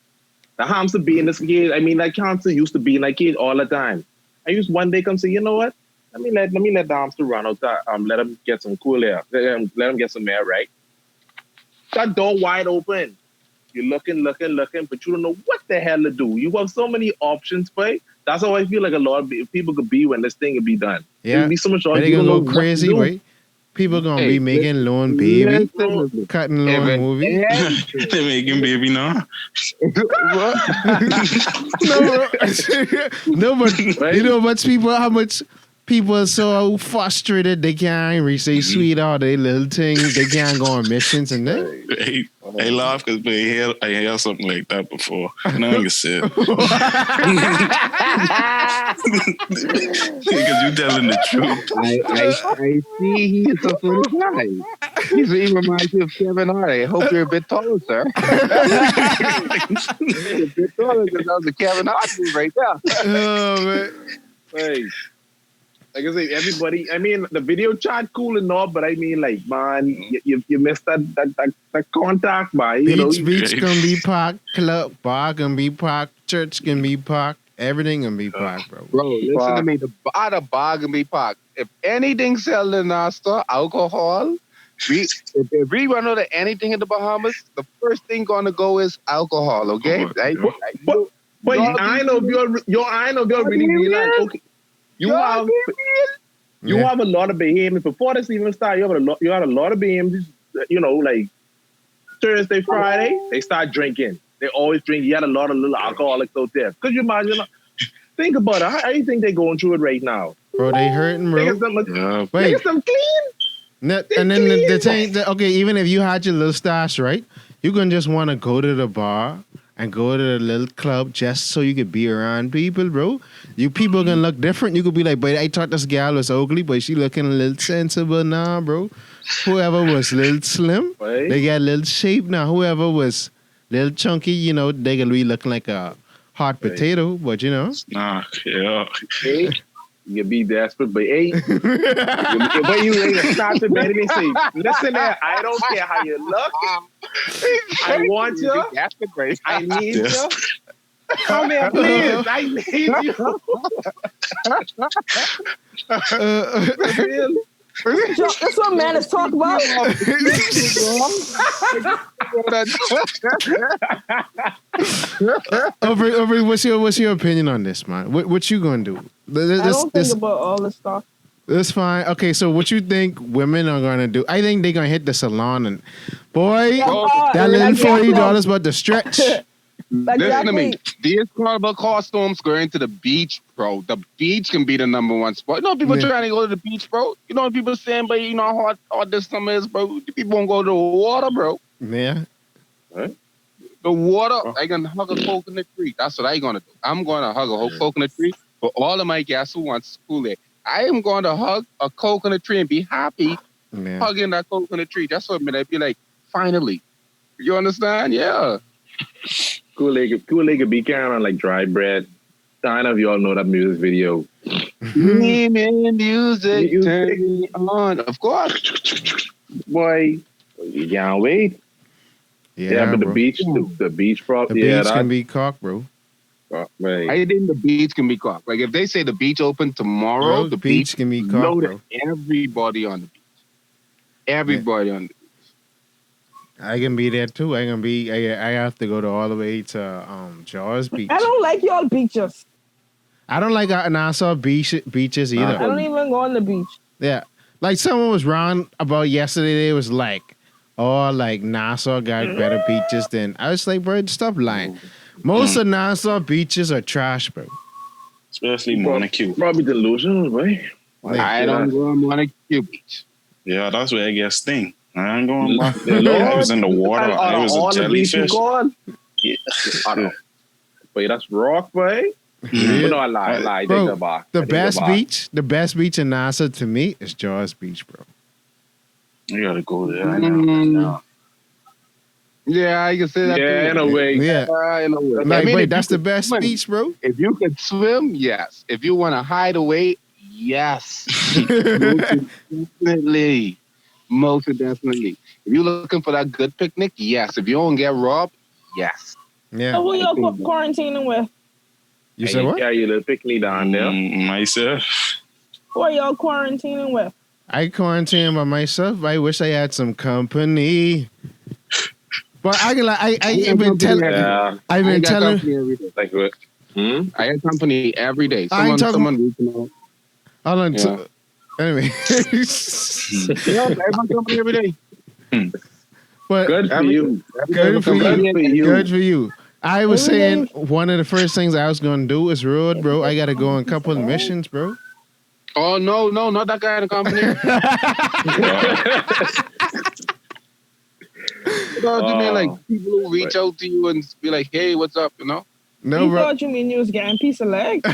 The hamster be in this cage. I mean, that hamster used to be in that cage all the time. I used one day come say, you know what? Let me let the hamster run outside. Let him get some cool air. Let him get some air, right? That door wide open. You're looking, but you don't know what the hell to do. You have so many options, but that's how I feel like a lot of people could be when this thing could be done. Yeah. It'll be so much But they you gonna don't go know crazy, what to do. right? People gonna be making Lone Baby, cutting Lone movie. They making baby now. No, but you know how much people are so frustrated they can't reach their sweetheart, they little things, they can't go on missions and that. I laugh because I hear something like that before. Now you said because you telling the truth. I see he's a funny guy. He reminds me of Kevin Hart. I hope you're a bit taller, sir. You're a bit taller because that was a Kevin Hart move right there. Oh man. Hey, like I say, everybody. I mean, the video chat cool and all, but I mean, like, man, you missed that contact, man. Beach can be parked, club, bar can be parked, church can be parked, everything can be parked, bro. Bro, listen to me. The bar can be parked. If anything selling in our store, alcohol. If we run out of anything in the Bahamas, the first thing gonna go is alcohol. Okay, But I know if you're really realize. Okay. You have a lot of behaviors before this even started. You had a lot of behaviors. You know, like Thursday, Friday, they start drinking. They always drink. You had a lot of little alcoholics out there. Could you imagine? Think about it. How do you think they're going through it right now? Bro, they hurting, bro. Niggas some clean. And then the thing, okay, even if you had your little stash, right? You gonna just want to go to the bar and go to the little club just so you could be around people, bro. You people gonna look different. You could be like, but I thought this gal was ugly, but she looking a little sensible now, bro. Whoever was little slim, they got a little shape now. Whoever was little chunky, you know, they gonna be looking like a hot potato, but you know. Nah, yeah. Hey, you be desperate, but hey, but you ain't stop to bed and say, listen there, I don't care how you look. I want you. I need you. Come here, please. I need you. That's what man is talking about. Over, what's your opinion on this, man? What you gonna do? I don't think about all this stuff. That's fine. Okay, so what you think women are gonna do? I think they're gonna hit the salon and boy, that little $40 about to stretch. Listen to me. These carnival costumes going to the beach, bro. The beach can be the number one spot. You know people trying to go to the beach, bro? You know what people saying, but you know how hot this summer is, bro? People won't go to the water, bro. Yeah. Right? The water, I can hug a coconut tree. That's what I gonna do. I'm gonna hug a whole coconut tree for all of my guests who want school air. I am going to hug a coconut tree and be happy hugging that coconut tree. That's what I'd be like, finally. You understand? Yeah. Kool-Aid could be carrying on like dry bread. I don't know if you all know that music video. Music, turn me on. Of course. Boy, you can't wait. Yeah, but bro. the beach The beach can be cocked, bro. I think the beach can be cocked. Like if they say the beach open tomorrow, Bro, the beach can be cocked, bro. Everybody on the beach. Everybody on the beach. I can be there too. I have to go all the way to Jaws Beach. I don't like y'all beaches. I don't like Nassau beaches either. I don't even go on the beach. Yeah. Like someone was wrong about yesterday. They was like, oh, like Nassau got better beaches than. I was like, bro, stop lying. Most of Nassau beaches are trash, bro. Especially Monaco. Probably delusional, boy. I don't go on Monaco Beach. Yeah, that's where I get sting. I ain't going back there. Lord, I was in the water. and I was a all the beach you jellyfish. gone. Yeah. Wait, that's rock, boy. Yeah. But no, I lie. Bro, Take the back. the best beach in Nassau to me is Jaws Beach, bro. You gotta go there. Yeah, I can say that. Yeah, in a way. Yeah. In a way. Like, wait, if that's you the could best swim- beach, bro. If you could swim, yes. If you want to hide away, yes. Definitely. Most definitely. If you're looking for that good picnic, yes. If you don't get robbed, yes. So Yeah. who y'all quarantining with? You said what? Yeah, you little picnic down there. Myself. Who are y'all quarantining with? I quarantine by myself. I wish I had some company. But I've been telling. Yeah, I've been telling. like what? I had company every day. I ain't Someone reaching out. Hold on. Yeah. Anyway. Yeah, I have company every day. But Good for you. good for you. Good for you. Good for you. I was Every saying day. one of the first things I was gonna do is road, bro. I gotta go on a couple of missions, bro. Oh, no, not that kind of company. You mean like people who reach out to you and be like, hey, what's up, you know? No, You bro. thought you mean you was getting a piece of leg? You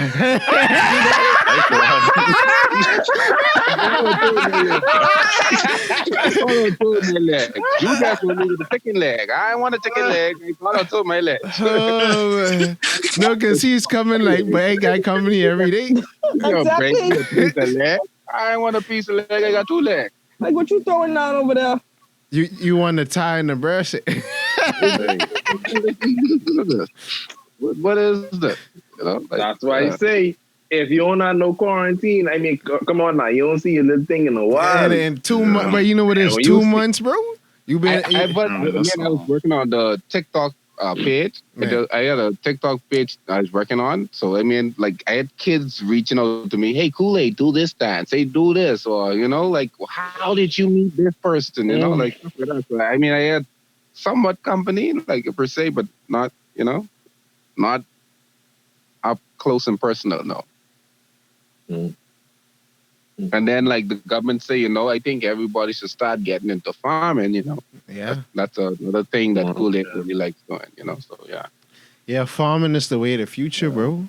guys will need a chicken leg. I want a chicken leg. I thought I told my leg. Oh, no, because he's coming like, but I got company every day. Exactly. Break me a piece of leg. I want a piece of leg. I got 2 legs. Like what you throwing down over there? You want to tie in the brush? What is this? You know, like, That's why I say, if you don't have no quarantine, I mean, come on now, you don't see your little thing in a while. And in 2 months, but you know what it is? When 2 you see- months, bro. You been? I was working on the TikTok page. Man. I had a TikTok page I was working on. So, I mean, like, I had kids reaching out to me, hey, Kool-Aid, do this dance. Hey, do this. Or, you know, like, how did you meet this person? You know, like, stuff like that. So, I mean, I had somewhat company, like, per se, but not, you know, not up close and personal, no. And then, like, the government say, you know, I think everybody should start getting into farming, you know. Yeah. That's another thing that Kool-Aid really likes doing, you know. So, yeah. Yeah, farming is the way of the future, bro.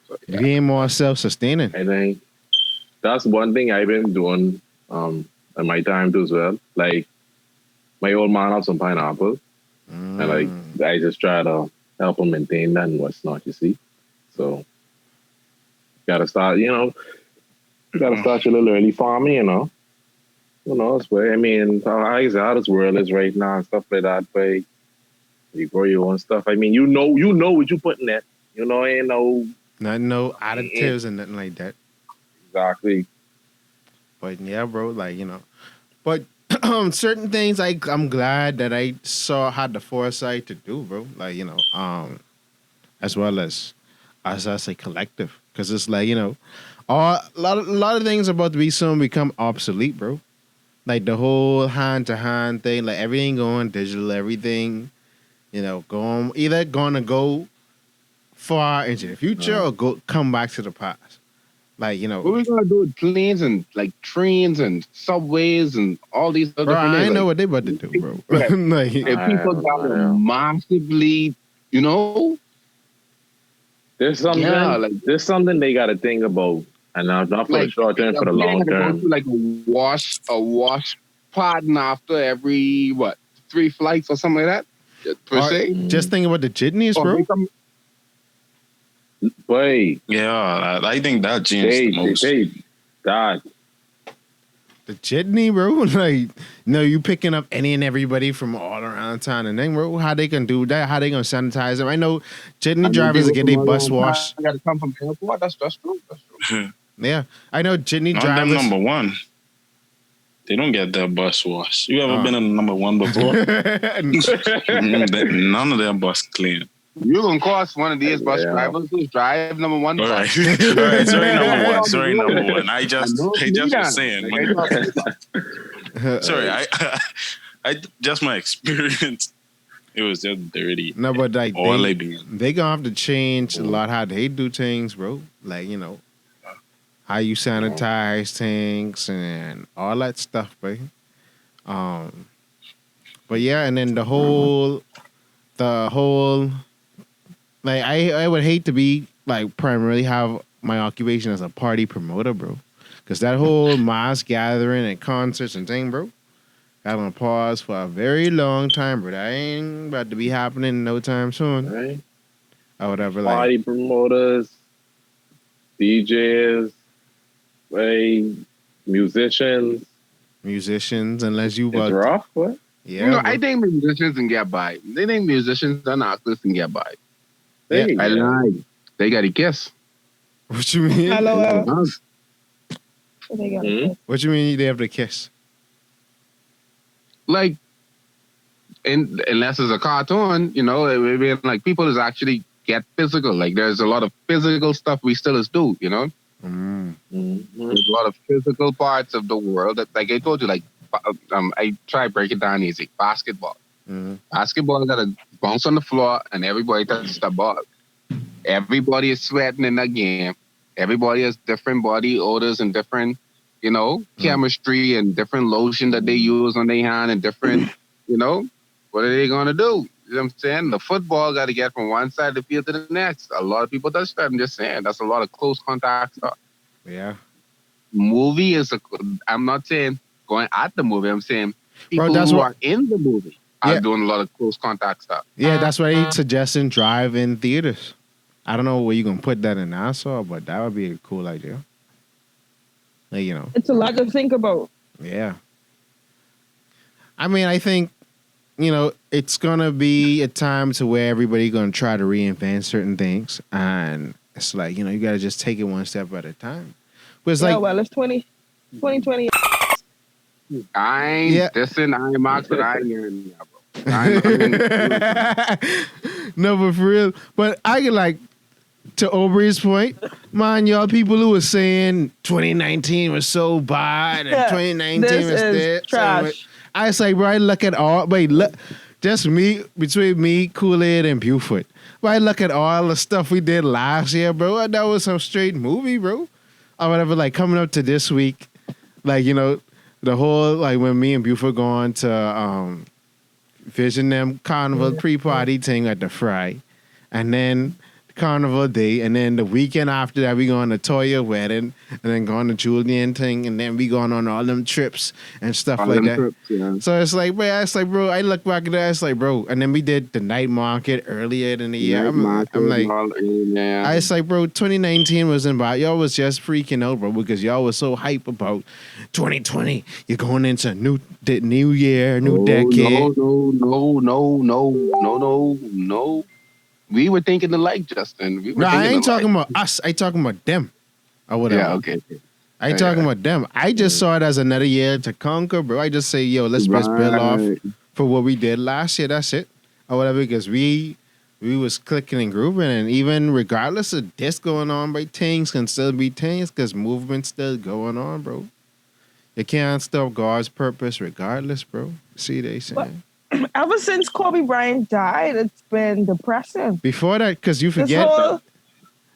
So, yeah. Being more self-sustaining. I think that's one thing I've been doing in my time too as well. Like, my old man have some pineapple. And, like, I just try to help him maintain that and what's not, you see. So, gotta start, you know, gotta start your little early farming, you know. Who knows, but I mean, how this world is right now and stuff like that, but you grow your own stuff. I mean, you know what you put in there. You know, ain't no No additives and nothing like that. exactly. But yeah, bro, like, you know. But certain things I'm glad that I had the foresight to do, bro. Like, you know, as well as a collective. Because it's like, you know, a lot of things about to be soon become obsolete, bro. Like the whole hand-to-hand thing, like everything going digital, everything, you know, either going to go far into the future or come back to the past. Like, you know. What we gonna do with planes and like trains and subways and all these other Bro, different I things? know Like, what they about to do, bro. Right. Like, if people got massively, you know, There's something there's something they gotta think about. And not for the like short term, for the long go term. through, like a wash pardon after every 3 flights or something like that, per se. just think about the jitneys, Or bro. become- Wait, Yeah, I think that changed the most. that The jitney, bro. Like, no, you picking up any and everybody from all around town, and then, bro, how they can do that? How they gonna sanitize them? I know jitney drivers get their bus washed. I gotta come from the airport. That's true. That's true. Yeah, I know jitney Not them drivers. number one. They don't get their bus washed. You ever been in number one before? None of their bus clean. You gonna cost one of these bus drivers who drive number 1 All bus. right. All right. Sorry, number one. I just was saying. Sorry, I just my experience. It was just dirty. No, but like Oily. they gonna have to change a lot how they do things, bro. Like, you know, how you sanitize things and all that stuff, bro. But yeah, and then the whole, like I would hate to be like primarily have my occupation as a party promoter, bro. Cause that whole mass gathering and concerts and thing, bro, got on pause for a very long time, bro. That ain't about to be happening no time soon. Right? Or whatever, Party like promoters, DJs, like musicians. unless you It's rough, what? yeah, You know, bro. I think musicians can get by. They think musicians and actors can get by. Yeah, They, I lied. They got a kiss. What you mean? Hello. They got Hmm? What you mean they have to kiss? Like, unless it's a cartoon, you know, like people is actually get physical. Like there's a lot of physical stuff we still is do, you know. Mm. There's a lot of physical parts of the world that, like I told you, like I try to break it down easy. Basketball. Mm. Basketball got to bounce on the floor and everybody touches the ball. Everybody is sweating in that game. Everybody has different body odors and different, you know, chemistry and different lotion that they use on their hand and different, you know, what are they going to do? You know what I'm saying? The football got to get from one side of the field to the next. A lot of people touch that. I'm just saying. That's a lot of close contact stuff. Yeah. Movie is, I'm not saying going at the movie. I'm saying people Bro, that's who what- are in the movie are Yeah. doing a lot of close contact stuff. Yeah, that's why they suggesting drive-in theaters. I don't know where you're gonna put that in Nassau, but that would be a cool idea. Like, you know, It's a lot to think about. yeah. I mean, I think, you know, it's gonna be a time to where everybody gonna try to reinvent certain things, and it's like, you know, you gotta just take it one step at a time. But it's Yeah, like, well, it's 2020. I ain't Yeah. dissing Iron Max, but I ain't hearing you, bro. I ain't- no, but for real. But I get like, to Aubrey's point, man, y'all people who were saying 2019 was so bad and 2019 This was is this. trash. I say, bro, I look at all, wait, look, just me, between me, Kool-Aid, and Buford. But I look at all the stuff we did last year, bro, and that was some straight movie, bro. Or whatever, like coming up to this week, like, you know, the whole, like when me and Buford going to Vision them Carnival pre-party thing at the Fry. And then Carnival Day, and then the weekend after that, we going to Toya wedding, and then going to Julian thing, and then we going on all them trips and stuff all like them that. trips, yeah. So it's like, bro, I look back at that, it's like, bro, and then we did the night market earlier in the year. I'm like, yeah. I was like, bro, 2019 wasn't about, y'all was just freaking out, bro, because y'all was so hype about 2020. You're going into the new year, new decade. No. We were thinking alike, Justin. No, I ain't talking about us. I talking about them. Or whatever. Yeah, okay. I ain't talking about them. I just saw it as another year to conquer, bro. I just say, yo, let's best build off for what we did last year. That's it. Or whatever, because we was clicking and grooving, and even regardless of this going on, bro, things can still be things because movement's still going on, bro. You can't stop God's purpose regardless, bro. See, they saying. Ever since Kobe Bryant died, it's been depressing. Before that, because you This forget, whole,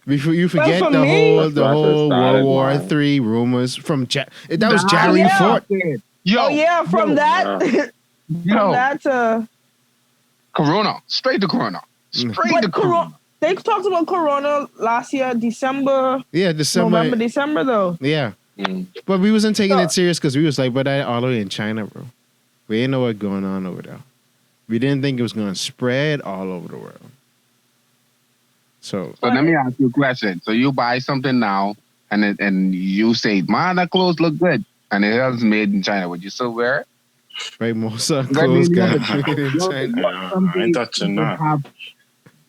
before you forget for the me- whole That's what World started War mine. III rumors from that was January yeah. 4th. oh yeah, from that, from Yo, that to. Corona. Straight to Corona. Straight to But Corona. they talked about Corona last year, December, Yeah, November, December. December though. Yeah, Mm. but we wasn't taking it serious because we was like, but that all the way in China, bro. We didn't know what's going on over there. We didn't think it was going to spread all over the world. So So let me ask you a question. So you buy something now, and you say, "Man, that clothes look good," and it was made in China. Would you still wear it? right, most of the That clothes mean got nothing. made in China. I ain't touching that.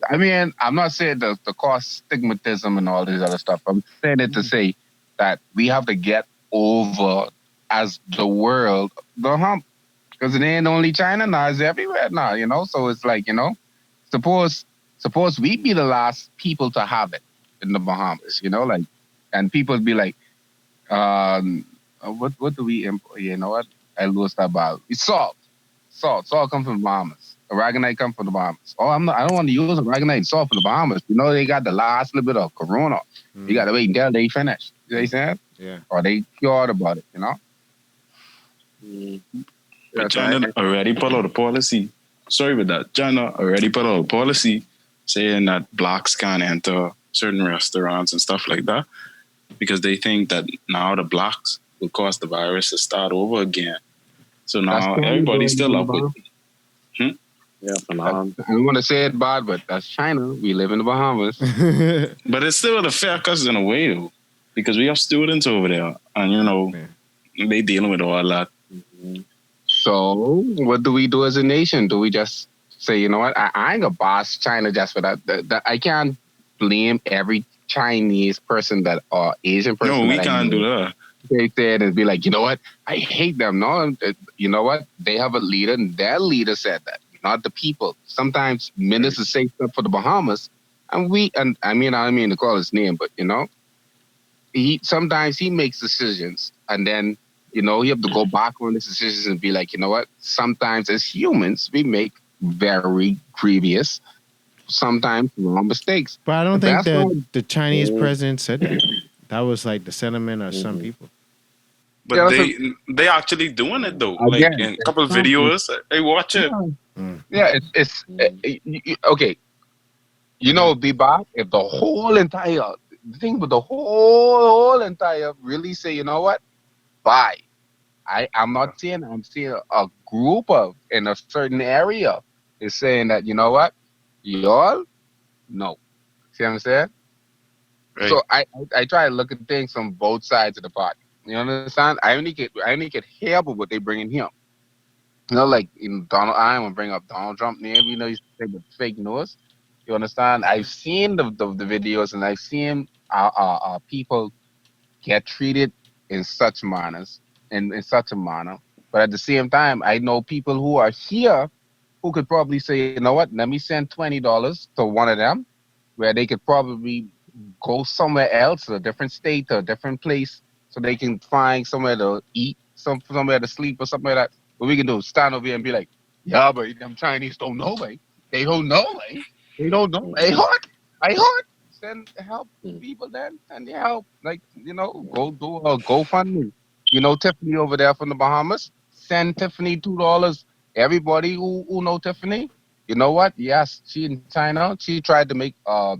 I mean, I'm not saying the cost stigmatism and all this other stuff. I'm saying it to say that we have to get over, as the world, the hump. Because it ain't only China now, it's everywhere now, you know? So it's like, you know, suppose we be the last people to have it in the Bahamas, you know? Like, and people be like, what do we import? You know what? I lost that bottle. It's salt. Salt come from the Bahamas. Aragonite come from the Bahamas. I don't want to use aragonite and salt from the Bahamas. You know, they got the last little bit of Corona. You got to wait until they finish. You know what I'm saying? Yeah. Or they cured about it, you know? Mm. But China already put out a policy. Sorry about that. China already put out a policy saying that blacks can't enter certain restaurants and stuff like that because they think that now the blacks will cause the virus to start over again. So now everybody's still up with. Yeah, phenomenal. I don't want to say it bad, but that's China. We live in the Bahamas. But it's still affect us in a way though, because we have students over there, and they dealing with all that. So what do we do as a nation? Do we just say, you know what? I ain't gonna boss China just for that. I can't blame every Chinese person that or Asian person. No, we can't do that. They said and be like, you know what? I hate them. No, you know what? They have a leader, and their leader said that, not the people. Sometimes ministers say stuff for the Bahamas, and I mean to call his name, but sometimes he makes decisions, and then you have to go back on his decisions and be like, you know what? Sometimes as humans, we make very grievous, sometimes wrong mistakes. But I don't think that the Chinese president said that. That was like the sentiment of some people. But they actually doing it though. Like in a couple of videos, they watch it. Yeah, it's okay. Be back if the whole entire thing with the whole entire really say, you know what? Bye. I'm not saying, I'm seeing a group of in a certain area is saying that, you know what? Y'all, no. See what I'm saying? Right. So I try to look at things from both sides of the party. You understand? I only get help with what they bring in here. Like in Donald, I want to bring up Donald Trump name. He's saying with fake news. You understand? I've seen the videos, and I've seen people get treated in such manners and in such a manner. But at the same time, I know people who are here who could probably say, you know what? Let me send $20 to one of them, where they could probably go somewhere else, a different state, or a different place, so they can find somewhere to eat, somewhere to sleep, or something like that. What we can do is stand over here and be like, yeah, but them Chinese don't know, like. They don't know, like. They don't know. I heard. Send help people then, and help. Like, go do a GoFundMe. Tiffany over there from the Bahamas, send Tiffany $2. Everybody who know Tiffany, you know what? Yes, she in China, she tried to make a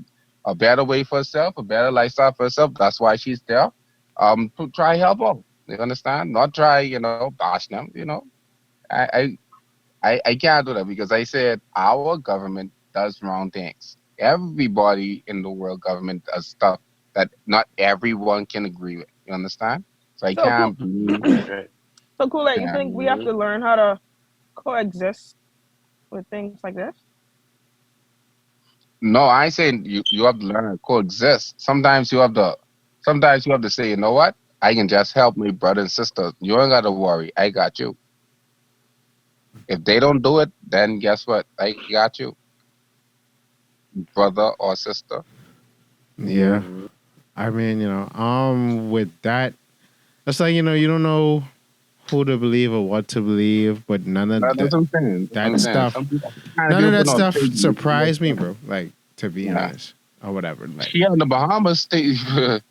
better way for herself, a better lifestyle for herself. That's why she's there. To try help out. You understand? Not try, bash them. I can't do that because I said our government does wrong things. Everybody in the world government does stuff that not everyone can agree with. You understand? So I can't believe it. So cool, like, you think we have to learn how to coexist with things like this? No, I ain't saying you have to learn how to coexist. Sometimes you have to say, you know what? I can just help my brother and sister. You ain't gotta worry. I got you. If they don't do it, then guess what? I got you. Brother or sister. Yeah. I mean, with that, it's like, you don't know who to believe or what to believe, but none of that stuff surprised me, bro. Like, to be honest, or whatever. Like, in the Bahamas, I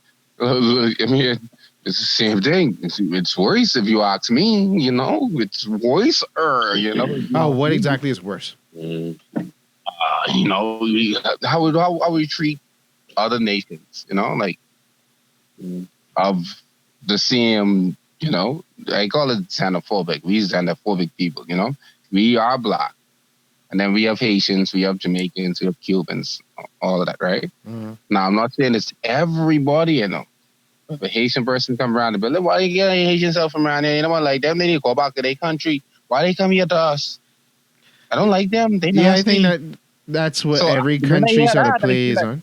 mean, it's the same thing. It's worse if you ask me. It's worse. Oh, what exactly is worse? How we treat other nations. Like of the same. I call it xenophobic. We xenophobic people. We are black, and then we have Haitians, we have Jamaicans, we have Cubans, all of that, right? Now I'm not saying it's everybody. If a Haitian person come around the building, why you get Haitians out from around here? Like them, they need to go back to their country. Why they come here to us? I don't like them. They I think that's what every country sort of plays on.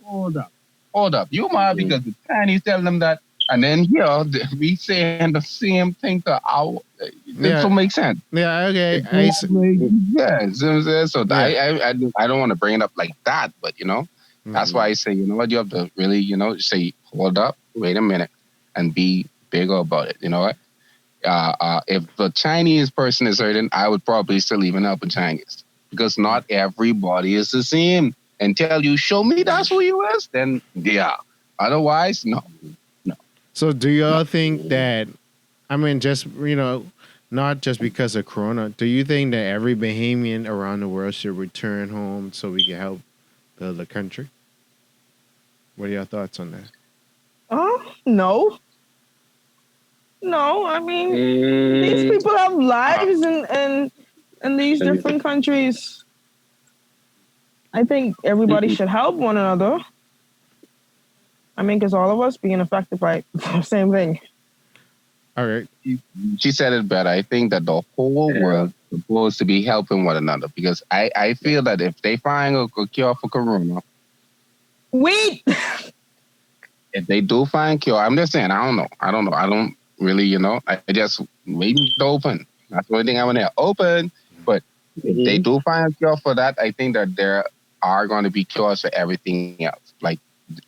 Hold up. You mad because the Chinese tell them that, and then here we saying the same thing to our. This will make sense. Yeah. Okay. So I don't want to bring it up like that, but that's why I say, you know what, you have to really, say, hold up, wait a minute, and be bigger about it. You know what? If the Chinese person is hurting, I would probably still even help the Chinese because not everybody is the same. Until you show me that's who you is, then yeah. Otherwise, no. So do y'all think that? I mean, just not just because of Corona. Do you think that every Bahamian around the world should return home so we can help build the country? What are your thoughts on that? No. No, I mean, these people have lives in these different countries. I think everybody should help one another. I mean, because all of us being affected by the same thing. All right. She said it better. I think that the whole world is supposed to be helping one another because I feel that if they find a cure for Corona, if they do find cure, I'm just saying, I don't know. I don't really, I just waiting to open. That's the only thing I want to open. But if they do find a cure for that, I think that there are going to be cures for everything else. Like,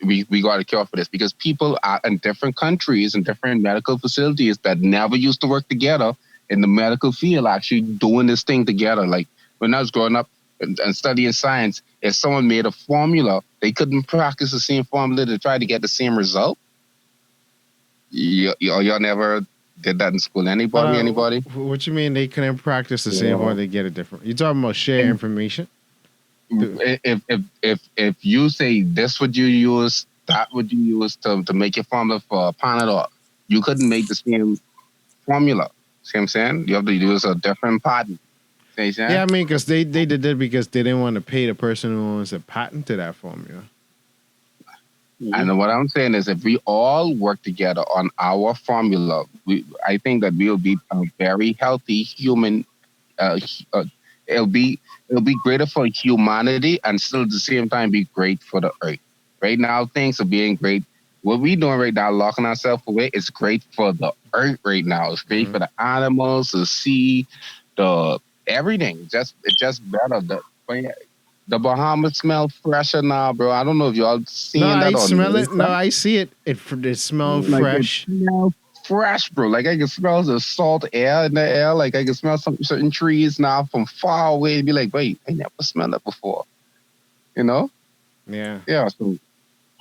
we got a cure for this because people are in different countries and different medical facilities that never used to work together in the medical field actually doing this thing together. Like, when I was growing up and studying science, if someone made a formula, they couldn't practice the same formula to try to get the same result. Y'all never did that in school? Anybody? What you mean they couldn't practice the same way they get it different? You talking about share information? If you say this would you use, that would you use to make your formula for Panadol, you couldn't make the same formula. See what I'm saying? You have to use a different patent. Yeah, I mean, because they did it because they didn't want to pay the person who owns the patent to that formula. And what I'm saying is, if we all work together on our formula, I think that we'll be a very healthy human. It'll be greater for humanity and still at the same time be great for the earth. Right now, things are being great. What we doing right now, locking ourselves away, is great for the earth right now. It's great for the animals, the sea, the everything. It's just better. The Bahamas smell fresher now, bro. I don't know if y'all seen that. I smell it. No, I see it. It smells fresh. It smells fresh, bro. Like, I can smell the salt air in the air. Like, I can smell certain trees now from far away and be like, wait, I never smelled that before. You know? Yeah. Yeah, so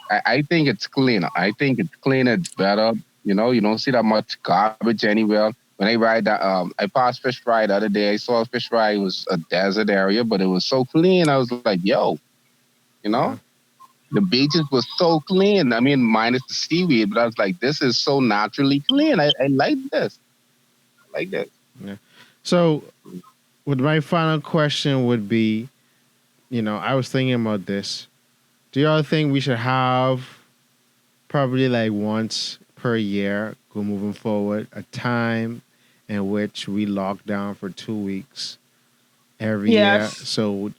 I think it's cleaner. I think it's cleaner, it's better. You know, you don't see that much garbage anywhere. When I ride that, I passed Fish Fry the other day. I saw Fish Fry. It was a desert area, but it was so clean. I was like, yo, you know? The beaches were so clean. I mean, minus the seaweed, but I was like, this is so naturally clean. I like this. I like this. Yeah. So, with my final question would be, I was thinking about this. Do y'all think we should have probably like once per year, moving forward, a time in which we lock down for 2 weeks every year so,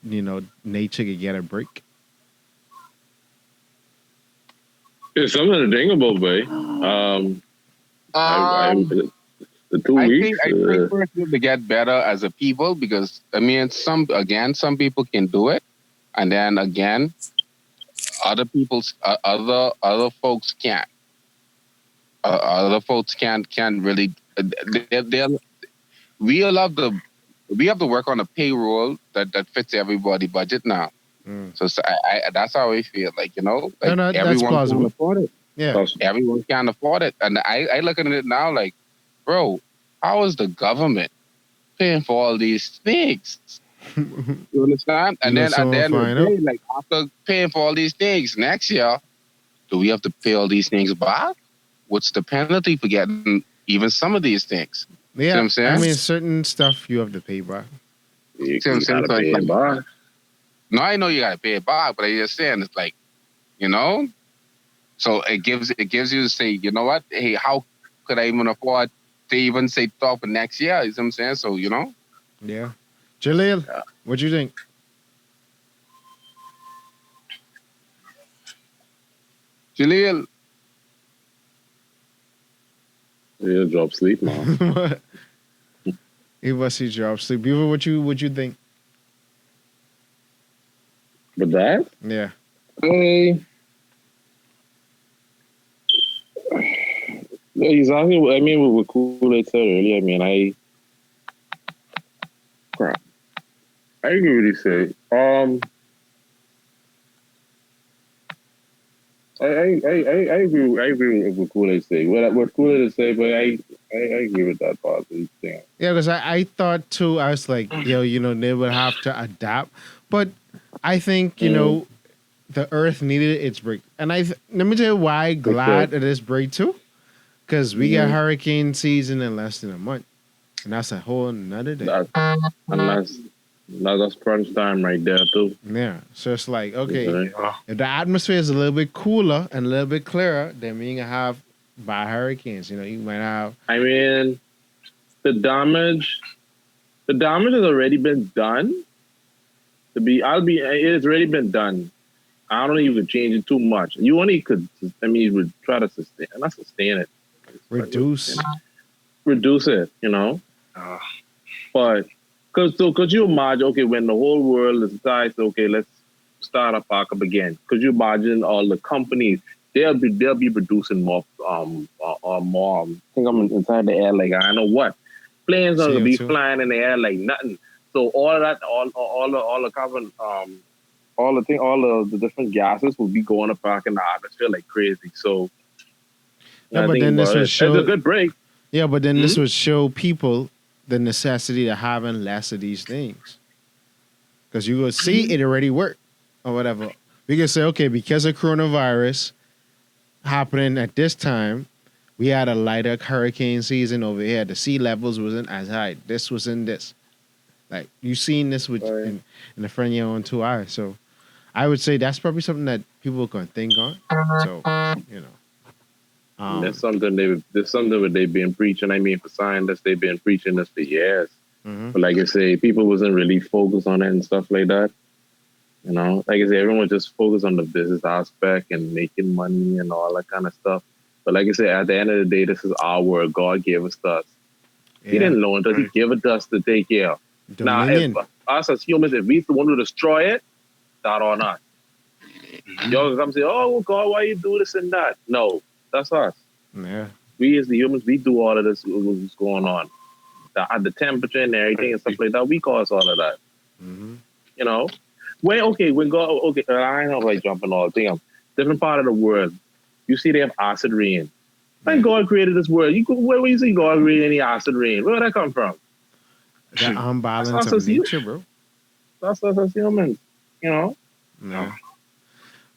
nature could get a break? It's something to think about, babe. The 2 weeks. I think first we have to get better as a people because, I mean, some people can do it. And then again, other folks can't. Other folks can't really. We have to work on a payroll that fits everybody's budget now. So that's how I feel. Like, like everyone can afford it. Yeah, everyone can't afford it, and I look at it now like, bro, how is the government paying for all these things? You understand? And then like, after paying for all these things, next year, do we have to pay all these things back? What's the penalty for getting even some of these things? Yeah, see what I'm saying? I mean, certain stuff you have to pay back. You gotta pay it back. No, I know you gotta pay it back, but I just saying it's like, so it gives you to say, you know what? Hey, how could I even afford to even say talk for next year? You know what I'm saying? So, Yeah. Jaleel, what you think? Jaleel. Yeah, drop sleep, man. He must see drop sleep. Beaver, what you think? But that? Yeah. Yeah, exactly. I mean, what Kool said earlier. I mean, I agree with what he said. I agree with what Kool-Aid say. What Kool-Aid say, but I agree with that part. Thing. Yeah, because I thought too. I was like, yo, they would have to adapt, but I think the Earth needed its break, and let me tell you why glad it is break too, because we got hurricane season in less than a month, and that's a whole another day. That's crunch time right there too. Yeah, so it's like okay, if the atmosphere is a little bit cooler and a little bit clearer, then we can have bad hurricanes. You might have. I mean, the damage has already been done. It's already been done. I don't even change it too much. You only could. You would try to not sustain it. Reduce it. But. Could you imagine, okay, when the whole world decides, okay, let's start a park up again. Could you imagine all the companies, they'll be producing more, more. I think I'm inside the air like I don't know what. Planes are gonna be flying in the air like nothing. So all of that, all the carbon, all the different gases will be going up back in the atmosphere like crazy. So yeah, but then this would show it's a good break. Yeah, but then this would show people the necessity of having less of these things. Because you will see it already work or whatever. We can say, okay, because of coronavirus happening at this time, we had a lighter hurricane season over here. The sea levels wasn't as high. This was in this. Like, you seen this in the front of your own 2 eyes. So I would say that's probably something that people can think on. So, That's something that they've been preaching. I mean, for scientists, they've been preaching this for years. But like I say, people wasn't really focused on it and stuff like that. Like I say, everyone just focused on the business aspect and making money and all that kind of stuff. But like I say, at the end of the day, this is our world. God gave us to us. Yeah. He didn't loan us. He gave it to us to take care of. Dominion. Now, if us as humans, if we the one who destroy it, that or not. Y'all come say, oh, well, God, why you do this and that? No. That's us. Yeah. We as the humans, we do all of this. What's going on? The temperature and everything and stuff like that. We cause all of that. When God, I know like jumping all the thing. Different part of the world, you see they have acid rain. When God created this world, where you see God create any acid rain? Where did that come from? The unbalance of nature, bro. That's us as humans. No.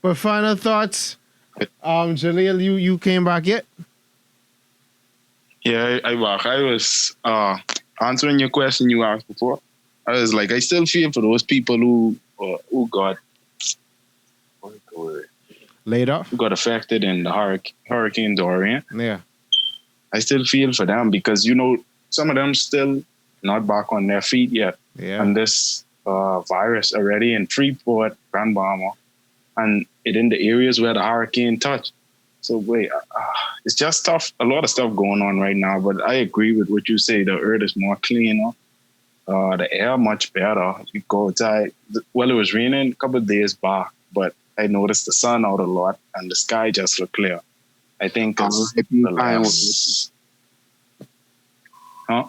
But final thoughts. Jaleel, you came back yet? Yeah, I back. I was answering your question you asked before. I was like, I still feel for those people who got laid off, who got affected in the Hurricane Dorian. Yeah, I still feel for them because some of them still not back on their feet yet. Yeah, and this virus already in Freeport, Grand Bahama, and it in the areas where the hurricane touched. So it's just tough. A lot of stuff going on right now, but I agree with what you say. The earth is more cleaner. The air much better. You go outside. Well, it was raining a couple of days back, but I noticed the sun out a lot and the sky just looked clear. I think it's the last... Huh?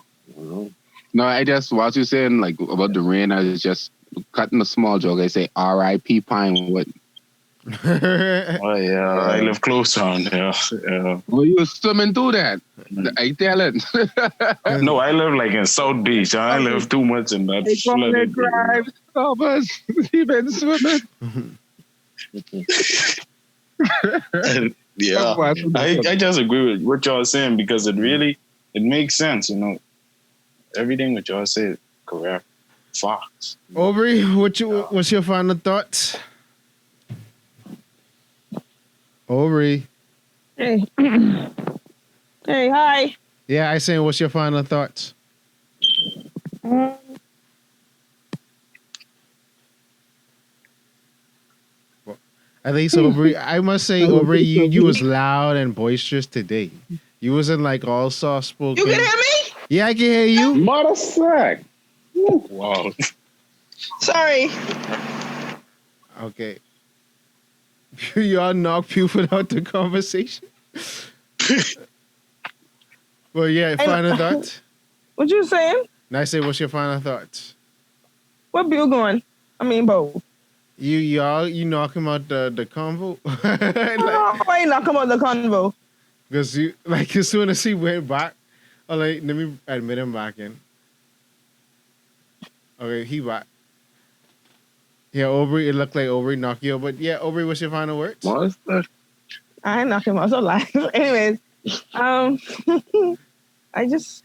No, I just, what you saying, like, about the rain, I was just cutting a small joke. I say, R.I.P. Pinewood. Oh, yeah, I live close around here. Yeah. Well, you were swimming through that. I tell it. No, I live like in South Beach. I live too much in that flooded drive. Thomas, he been swimming. Yeah, I just agree with what y'all saying because it makes sense. Everything what y'all say is correct. Facts. Aubrey, what's your final thoughts? Aubrey. Hey. Hey, hi. Yeah, I saying, what's your final thoughts? At least Aubrey, I must say, Aubrey, you was loud and boisterous today. You wasn't like all soft spoken. You can hear me? Yeah, I can hear you. Mother sack. Wow. Sorry. Okay. Y'all knock people out the conversation. Well, yeah, final thoughts. What you saying? And I say, what's your final thoughts? What bill going? I mean, both. You knock him out the convo. I ain't not come out the convo. Because you like as soon as he went back, oh like let me admit him back in. Okay, he back. Yeah, Aubrey, it looked like Aubrey knocked you out, but yeah, Aubrey, what's your final words? Monster. I ain't knocking myself alive. Anyways, I just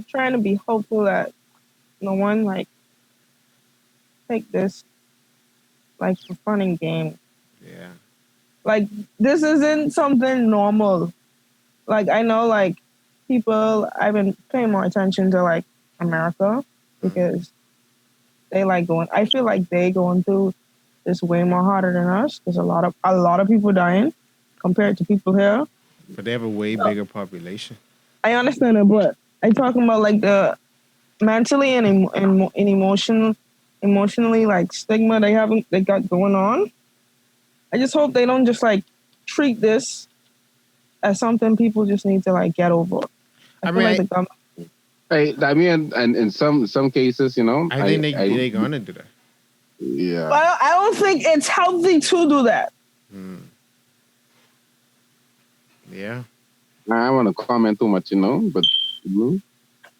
trying to be hopeful that no one like take this like for fun and game. Yeah. Like this isn't something normal. Like I know like people I've been paying more attention to like America because they like going I feel like they going through this way more harder than us. There's a lot of people dying compared to people here. But they have a way bigger population. I understand it, but I'm talking about like the mentally and emotionally like stigma they got going on. I just hope they don't just like treat this as something people just need to like get over. I mean, and in some cases, you know, I think they gonna do that. Yeah. But I don't think it's healthy to do that. Yeah. I don't want to comment too much, you know, but.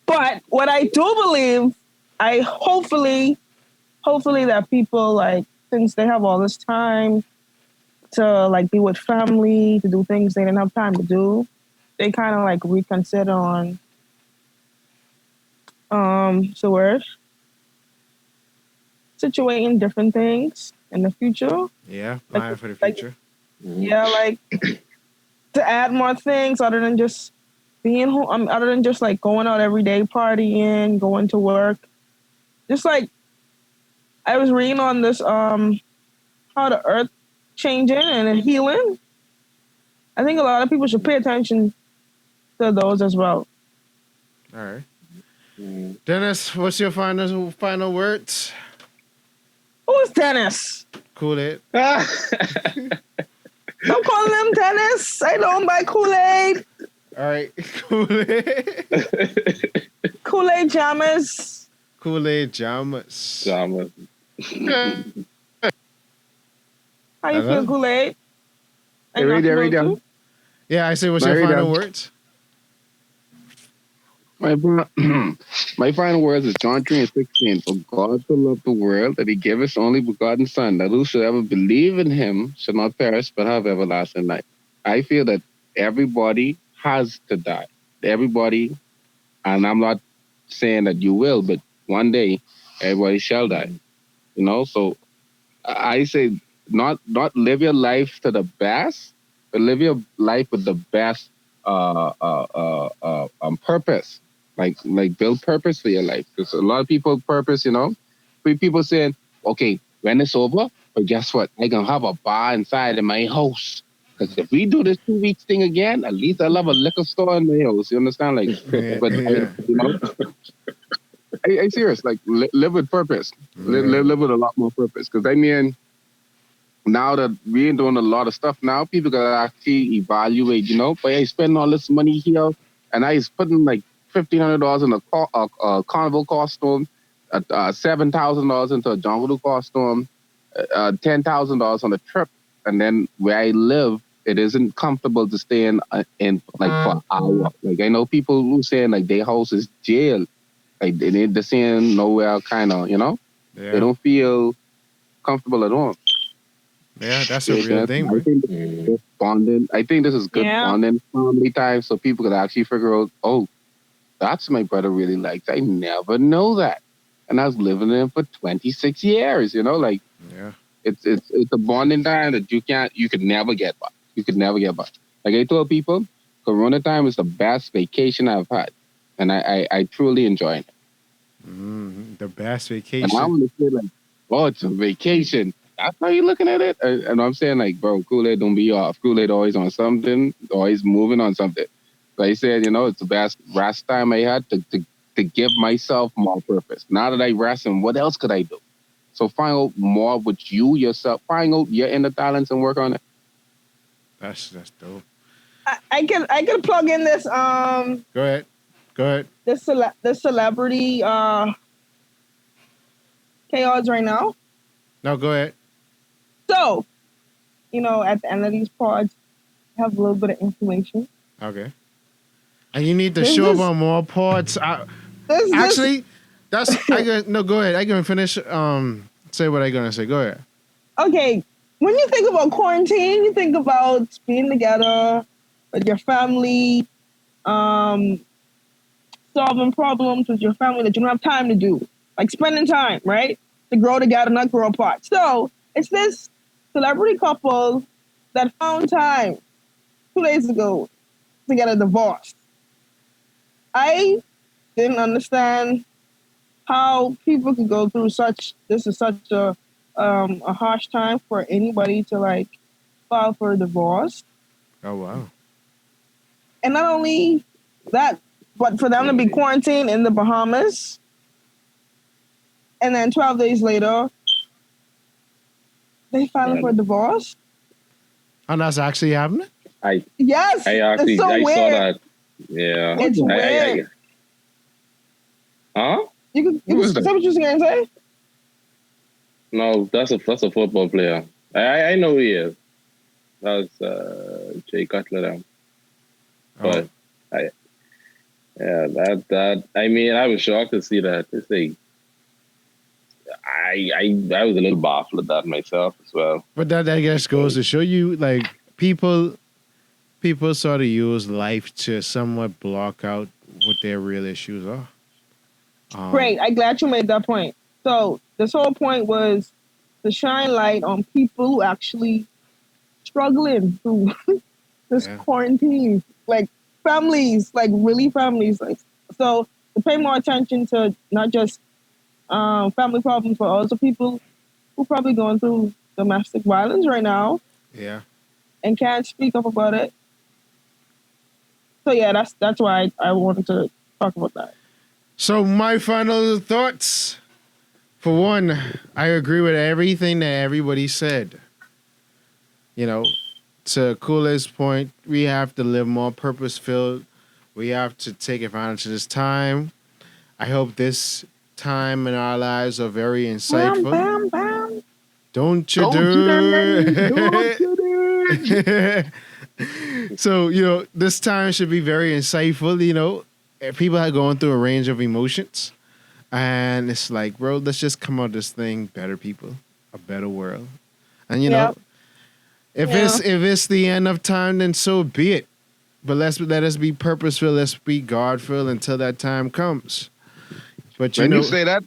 But what I do believe, hopefully that people like, since they have all this time to like be with family, to do things they didn't have time to do, they kind of like reconsider on, situating different things in the future. Yeah, plan like, for the future. Yeah, like to add more things other than just being home, other than just like going out every day, partying, going to work. Just like I was reading on this, how the earth changing and healing. I think a lot of people should pay attention to those as well. All right. Dennis, what's your final words? Who's Dennis? Kool-Aid. Don't call him Dennis. I don't buy Kool-Aid. All right. Kool-Aid. Kool-Aid Jammers. Kool-Aid Jammers. How you feel, Kool-Aid? Right there. Yeah, I say, what's your final words? My final words is John 3:16. For God so loved the world that he gave his only begotten Son, that whosoever believe in him shall not perish but have everlasting life. I feel that everybody has to die. Everybody, and I'm not saying that you will, but one day everybody shall die. You know, so I say not live your life to the best, but live your life with the best purpose. Like build purpose for your life. Because a lot of people purpose, you know, people saying, okay, when it's over, but guess what? I gonna have a bar inside in my house. Because if we do this 2 weeks thing again, at least I'll have a liquor store in my house. You understand? Like, but you know, I serious. Like, live with purpose. Live with a lot more purpose. Because I mean, now that we're doing a lot of stuff now, people gotta actually evaluate. You know, but I spend all this money here, and I is putting like $1,500 in a carnival costume, $7,000 into a jungle costume, $10,000 on a trip, and then where I live, it isn't comfortable to stay in like for an hour. Like I know people who saying like their house is jail, like they're saying nowhere, kind of, you know, they don't feel comfortable at all. Yeah, that's a real thing. I think this bonding. I think this is good bonding family time, so people could actually figure out, oh, that's my brother really likes. I never know that. And I was living in for 26 years, you know, like it's a bonding time that you could never get back. You could never get back. Like I told people, Corona time is the best vacation I've had. And I truly enjoy it. The best vacation. And I want to say like, oh, it's a vacation. That's how you're looking at it. And I'm saying like, bro, Kool-Aid don't be off. Kool-Aid always on something, always moving on something. Like I said, you know, it's the best rest time I had to give myself more purpose. Now that I rest, and what else could I do? So find out more with you yourself. Find out your inner talents and work on it. That's dope. I can plug in this. Go ahead. The celebrity chaos right now. No, go ahead. So, at the end of these pods, I have a little bit of information. Okay. And you need to This show up is- on more pods. This, Actually, that's go ahead. I can finish say what I gonna say. Go ahead. okay, when you think about quarantine, you think about being together with your family, solving problems with your family that you don't have time to do, like spending time, right? To grow together, not grow apart. So it's this celebrity couple that found time 2 days ago to get a divorce. I didn't understand how people could go through this is such a harsh time for anybody to like file for a divorce. Oh wow. And not only that, but for them to be quarantined in the Bahamas, and then 12 days later, they filing for a divorce. And that's actually happening? Yes, I actually it's so I weird. saw that. Yeah. It's weird. Huh? You Who is is that? that what you're going to say? No, that's a football player. I know who he is. That's Jay Cutler. Them. But I mean, I was shocked to see that. It's like, I was a little baffled at that myself as well. But that I guess goes to show you, like, people sort of use life to somewhat block out what their real issues are. Great. I'm glad you made that point. So this whole point was to shine light on people who actually struggling through this quarantine, like families, like really families. Like, so to pay more attention to not just family problems, but also people who probably going through domestic violence right now. Yeah. And can't speak up about it. So yeah, that's why I wanted to talk about that. So my final thoughts. For one, I agree with everything that everybody said. To Kool's point, we have to live more purpose-filled. We have to take advantage of this time. I hope this time in our lives are very insightful. Bam, bam, bam. Don't you do it. So, this time should be very insightful. People are going through a range of emotions. And it's like, bro, let's just come out of this thing better people, a better world. And, if it's the end of time, then so be it. But let us be purposeful. Let's be God-filled until that time comes. But When you say that,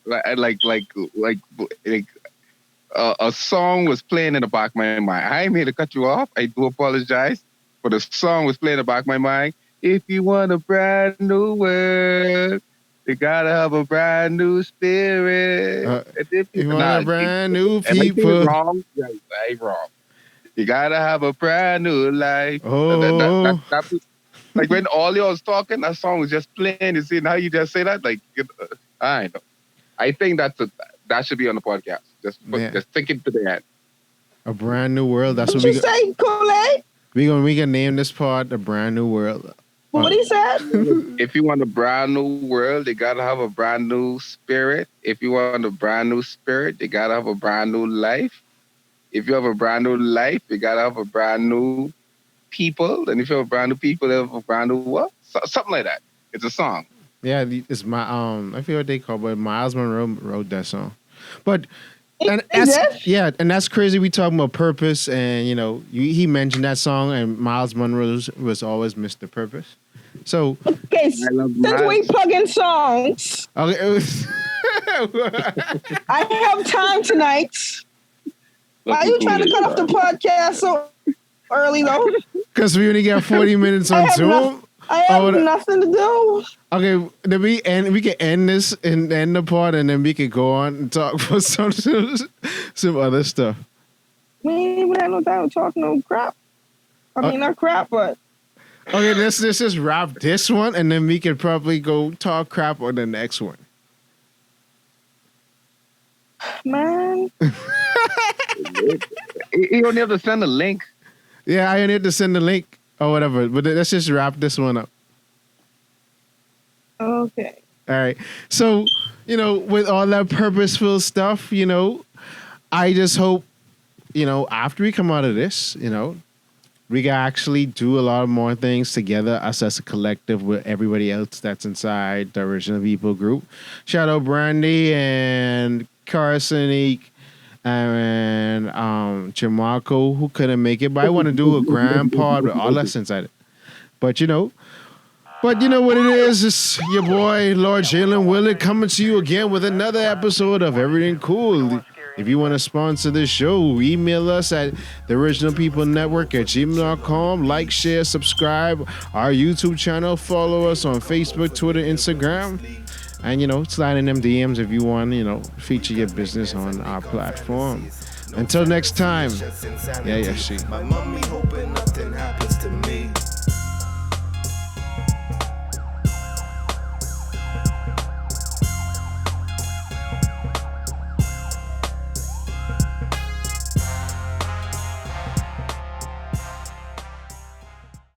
a song was playing in the back of my mind. I ain't here to cut you off. I do apologize. But a song was playing in the back of my mind. If you want a brand new world, you gotta have a brand new spirit. You want a brand new Am I people. wrong? Yeah, I'm wrong. You gotta have a brand new life. Oh. Like when all y'all was talking, that song was just playing. You see, now you just say that? Like, I know. I think that should be on the podcast. Just think it to the end. A brand new world. That's what you say, Kool-Aid? we can name this part a brand new world. What he said? If you want a brand new world, you gotta have a brand new spirit. If you want a brand new spirit, you gotta have a brand new life. If you have a brand new life, you gotta have a brand new people. And if you have a brand new people, you have a brand new what? Something like that. It's a song. Yeah, it's my I forget what they call it, but Miles Monroe wrote that song. But and that's crazy. We talking about purpose, and he mentioned that song, and Miles Monroe was always Mr. Purpose. So okay, since we plugging songs, okay, I have time tonight. Why are you trying to cut off the podcast so early though? Because we only got 40 minutes on Zoom. I have nothing to do. Okay, then we can end this and end the part, and then we can go on and talk for some other stuff. We ain't even had no time to talk no crap. I mean, not crap, but okay. Let's just wrap this one, and then we can probably go talk crap on the next one. Man, you don't have to send a link. Yeah, I need to send the link or whatever. But let's just wrap this one up. Okay. All right. So, with all that purposeful stuff, I just hope, after we come out of this, we can actually do a lot more things together, us as a collective with everybody else that's inside the Original People group. Shout out Brandy and Carson and Jamarco, who couldn't make it, but I want to do a grand pod with all us inside it. But you know what it is? It's your boy Lord Jalen Willard coming to you again with another episode of Erryting Kool. If you want to sponsor this show, email us at theoriginalpeoplenetwork@gmail.com. Like, share, subscribe our YouTube channel. Follow us on Facebook, Twitter, Instagram. And, slide in them DMs if you want, feature your business on our platform. Until next time. Yeah, she. My mommy hoping nothing happens to me.